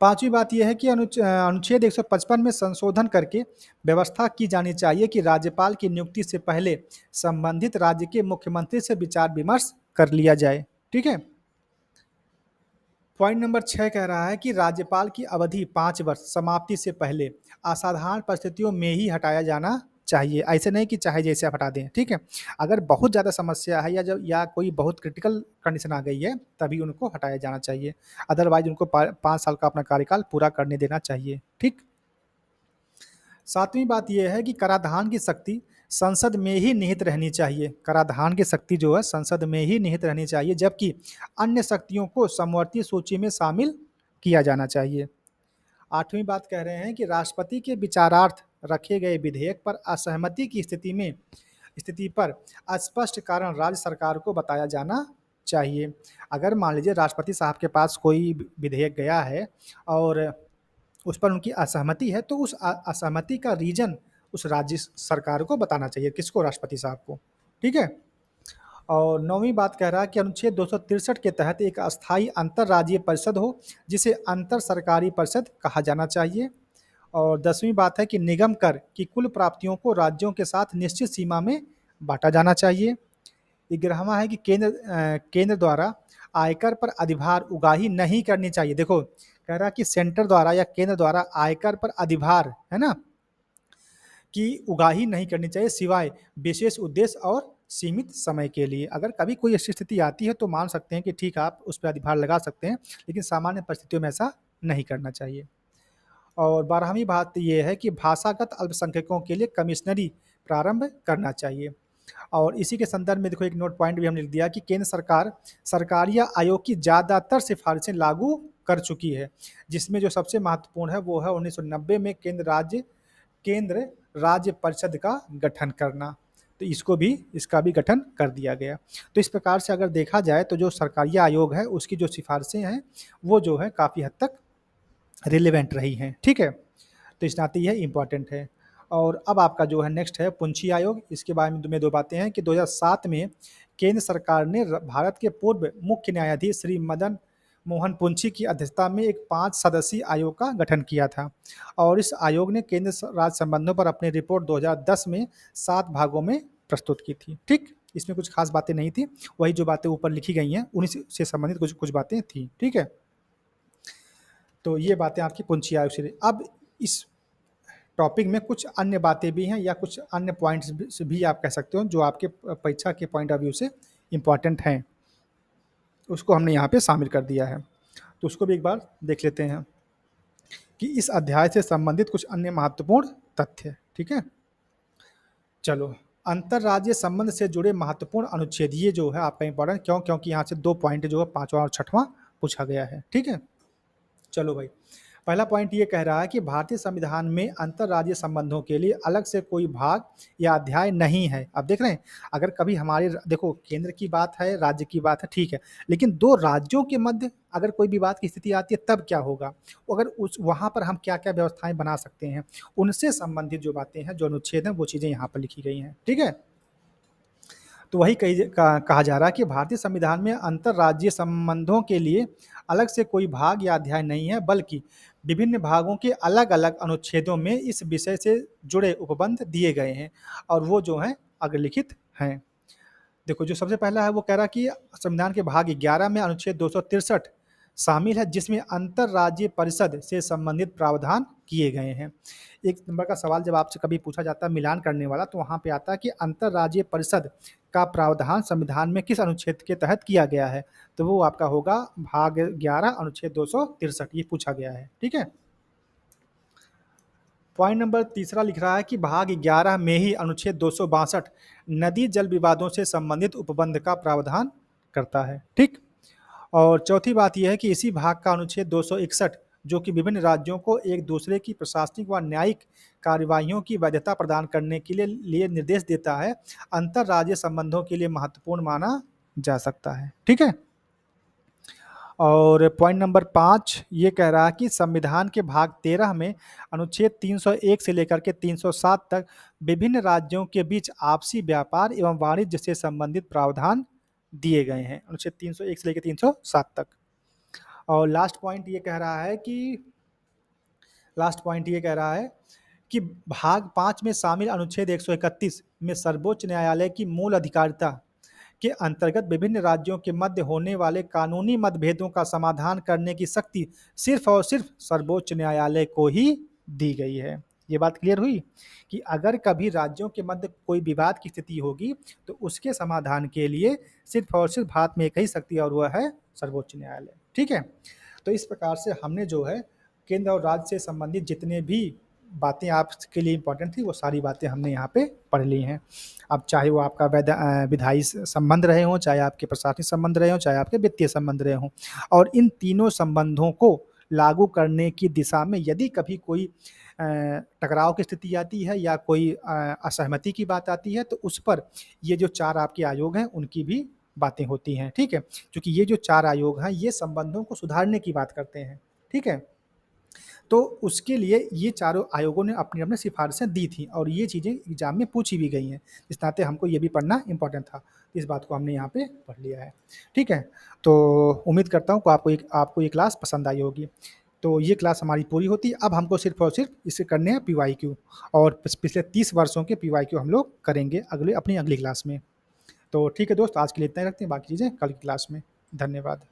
पाँचवीं बात ये है कि अनुच्छेद 155 में संशोधन करके व्यवस्था की जानी चाहिए कि राज्यपाल की नियुक्ति से पहले संबंधित राज्य के मुख्यमंत्री से विचार-विमर्श कर लिया जाए। ठीक है? पॉइंट नंबर 6 कह रहा है कि राज्यपाल की अवधि 5 वर्ष समाप्ति से पहले असाधारण परिस्थितियों में ही हटाया जाना चाहिए। ऐसे नहीं कि चाहे जैसे आप हटा दें, ठीक है? अगर बहुत ज़्यादा समस्या है या कोई बहुत क्रिटिकल कंडीशन आ गई है, तभी उनको हटाया जाना चाहिए। अदरवाइज़ उनको 5 साल का अपना कार्यकाल पूरा करने देना चाहिए, ठीक? सातवीं बात ये है कि कराधान की शक्ति संसद में ही निहित रहनी चाहिए। कराधान की शक्ति जो है संसद में ही निहित रहनी चाहिए, जबकि अन्य शक्तियों को समवर्ती सूची में शामिल किया जाना चाहिए। आठवीं बात कह रहे हैं कि राष्ट्रपति के विचारार्थ रखे गए विधेयक पर असहमति की स्थिति पर स्पष्ट कारण राज्य सरकार को बताया जाना चाहिए। अगर मान लीजिए राष्ट्रपति साहब के पास कोई विधेयक गया है और उस पर उनकी असहमति है, तो उस असहमति का रीज़न उस राज्य सरकार को बताना चाहिए। किसको? राष्ट्रपति साहब को। ठीक है? और 9वीं बात कह रहा है कि अनुच्छेद 263 के तहत एक अस्थायी अंतर्राज्यीय परिषद हो, जिसे अंतर सरकारी परिषद कहा जाना चाहिए। और 10वीं बात है कि निगम कर की कुल प्राप्तियों को राज्यों के साथ निश्चित सीमा में बाँटा जाना चाहिए। 11वां है कि केंद्र द्वारा आयकर पर अधिभार उगाही नहीं करनी चाहिए। देखो, कह रहा है कि सेंटर द्वारा या केंद्र द्वारा आयकर पर अधिभार, है ना, की उगाही नहीं करनी चाहिए, सिवाय विशेष उद्देश्य और सीमित समय के लिए। अगर कभी कोई ऐसी स्थिति आती है, तो मान सकते हैं कि ठीक है, आप उस पे अधिभार लगा सकते हैं, लेकिन सामान्य परिस्थितियों में ऐसा नहीं करना चाहिए। और 12वीं बात ये है कि भाषागत अल्पसंख्यकों के लिए कमिश्नरी प्रारंभ करना चाहिए। और इसी के संदर्भ में देखो, एक नोट पॉइंट भी हमने लिख दिया कि केंद्र सरकार या आयोग की ज़्यादातर सिफारिशें लागू कर चुकी है, जिसमें जो सबसे महत्वपूर्ण है वो है 1990 में केंद्र राज्य परिषद का गठन करना। तो इसका भी गठन कर दिया गया। तो इस प्रकार से अगर देखा जाए, तो जो सरकारिया आयोग है, उसकी जो सिफारिशें हैं, वो जो है काफ़ी हद तक रिलेवेंट रही हैं। ठीक है? तो इस नाते यह इम्पॉर्टेंट है। और अब आपका जो है नेक्स्ट है पुंछी आयोग। इसके बारे में 2 बातें हैं कि 2007 में केंद्र सरकार ने भारत के पूर्व मुख्य न्यायाधीश श्री मदन मोहन पुंछी की अध्यक्षता में एक 5 सदस्यीय आयोग का गठन किया था। और इस आयोग ने केंद्र राज्य संबंधों पर अपनी रिपोर्ट 2010 में 7 भागों में प्रस्तुत की थी। ठीक? इसमें कुछ खास बातें नहीं थी, वही जो बातें ऊपर लिखी गई हैं, उन्हीं से संबंधित कुछ बातें थी। ठीक है? तो ये बातें आपकी पुंछी आयोग से। अब इस टॉपिक में कुछ अन्य बातें भी हैं, या कुछ अन्य पॉइंट्स भी आप कह सकते हो, जो आपके परीक्षा के पॉइंट ऑफ व्यू से इम्पॉर्टेंट हैं। उसको हमने यहाँ पे शामिल कर दिया है, तो उसको भी एक बार देख लेते हैं कि इस अध्याय से संबंधित कुछ अन्य महत्वपूर्ण तथ्य। ठीक है? चलो, अंतर्राज्यीय संबंध से जुड़े महत्वपूर्ण अनुच्छेद, ये जो है आपका इम्पोर्टेंट, क्योंकि यहाँ से 2 पॉइंट जो है 5वां और 6वां पूछा गया है। ठीक है? चलो भाई, पहला पॉइंट ये कह रहा है कि भारतीय संविधान में अंतर्राज्यीय संबंधों के लिए अलग से कोई भाग या अध्याय नहीं है। अब देख रहे हैं, अगर कभी हमारे देखो केंद्र की बात है, राज्य की बात है, ठीक है, लेकिन दो राज्यों के मध्य अगर कोई विवाद की स्थिति आती है तब क्या होगा, अगर उस वहाँ पर हम क्या क्या व्यवस्थाएं बना सकते हैं, उनसे संबंधित जो बातें हैं, जो अनुच्छेद हैं, वो चीज़ें यहाँ पर लिखी गई हैं। ठीक है, तो वही कहा जा रहा है कि भारतीय संविधान में अंतर्राज्यीय संबंधों के लिए अलग से कोई भाग या अध्याय नहीं है, बल्कि विभिन्न भागों के अलग अलग अनुच्छेदों में इस विषय से जुड़े उपबंध दिए गए हैं और वो जो हैं अग्रलिखित हैं। देखो जो सबसे पहला है वो कह रहा है कि संविधान के भाग 11 में अनुच्छेद 263 शामिल है, जिसमें अंतर्राज्यीय परिषद से संबंधित प्रावधान किए गए हैं। एक नंबर का सवाल जब आपसे कभी पूछा जाता है मिलान करने वाला, तो वहाँ पे आता है कि अंतर्राज्यीय परिषद का प्रावधान संविधान में किस अनुच्छेद के तहत किया गया है, तो वो आपका होगा भाग 11 अनुच्छेद 263, ये पूछा गया है। ठीक है, पॉइंट नंबर तीसरा लिख रहा है कि भाग 11 में ही अनुच्छेद 262 नदी जल विवादों से संबंधित उपबंध का प्रावधान करता है। ठीक, और चौथी बात यह है कि इसी भाग का अनुच्छेद 261 जो कि विभिन्न राज्यों को एक दूसरे की प्रशासनिक व न्यायिक कार्यवाहियों की वैधता प्रदान करने के लिए निर्देश देता है, अंतर्राज्यीय संबंधों के लिए महत्वपूर्ण माना जा सकता है। ठीक है, और पॉइंट नंबर 5 ये कह रहा है कि संविधान के भाग 13 में अनुच्छेद 301 से लेकर के 307 तक विभिन्न राज्यों के बीच आपसी व्यापार एवं वाणिज्य से संबंधित प्रावधान दिए गए हैं, अनुच्छेद 301 से लेकर 307 तक। और लास्ट पॉइंट ये कह रहा है कि भाग 5 में शामिल अनुच्छेद 131 में सर्वोच्च न्यायालय की मूल अधिकारिता के अंतर्गत विभिन्न राज्यों के मध्य होने वाले कानूनी मतभेदों का समाधान करने की शक्ति सिर्फ और सिर्फ सर्वोच्च न्यायालय को ही दी गई है। ये बात क्लियर हुई कि अगर कभी राज्यों के मध्य कोई विवाद की स्थिति होगी तो उसके समाधान के लिए सिर्फ और सिर्फ भारत में एक ही शक्ति और वह है सर्वोच्च न्यायालय। ठीक है, तो इस प्रकार से हमने जो है केंद्र और राज्य से संबंधित जितने भी बातें आपके लिए इम्पोर्टेंट थी वो सारी बातें हमने यहाँ पे पढ़ ली हैं। अब चाहे वो आपका विधायी संबंध रहे हों, चाहे आपके प्रशासनिक संबंध रहे हों, चाहे आपके वित्तीय संबंध रहे हों, और इन तीनों संबंधों को लागू करने की दिशा में यदि कभी कोई टकराव की स्थिति आती है या कोई असहमति की बात आती है तो उस पर ये जो 4 आपके आयोग हैं उनकी भी बातें होती हैं। ठीक है, क्योंकि ये जो 4 आयोग हैं ये संबंधों को सुधारने की बात करते हैं। ठीक है, तो उसके लिए ये चारों आयोगों ने अपनी अपनी सिफारिशें दी थी और ये चीज़ें एग्जाम में पूछी भी गई हैं, इस नाते हमको ये भी पढ़ना इंपॉर्टेंट था, इस बात को हमने यहाँ पे पढ़ लिया है। ठीक है, तो उम्मीद करता हूँ कि आपको ये क्लास पसंद आई होगी। तो ये क्लास हमारी पूरी होती है, अब हमको सिर्फ और सिर्फ इसे करने हैं PYQ, और पिछले 30 वर्षों के PYQ हम लोग करेंगे अपनी अगली क्लास में। तो ठीक है दोस्त, आज के लिए इतना ही रखते हैं, बाकी चीज़ें कल की क्लास में। धन्यवाद।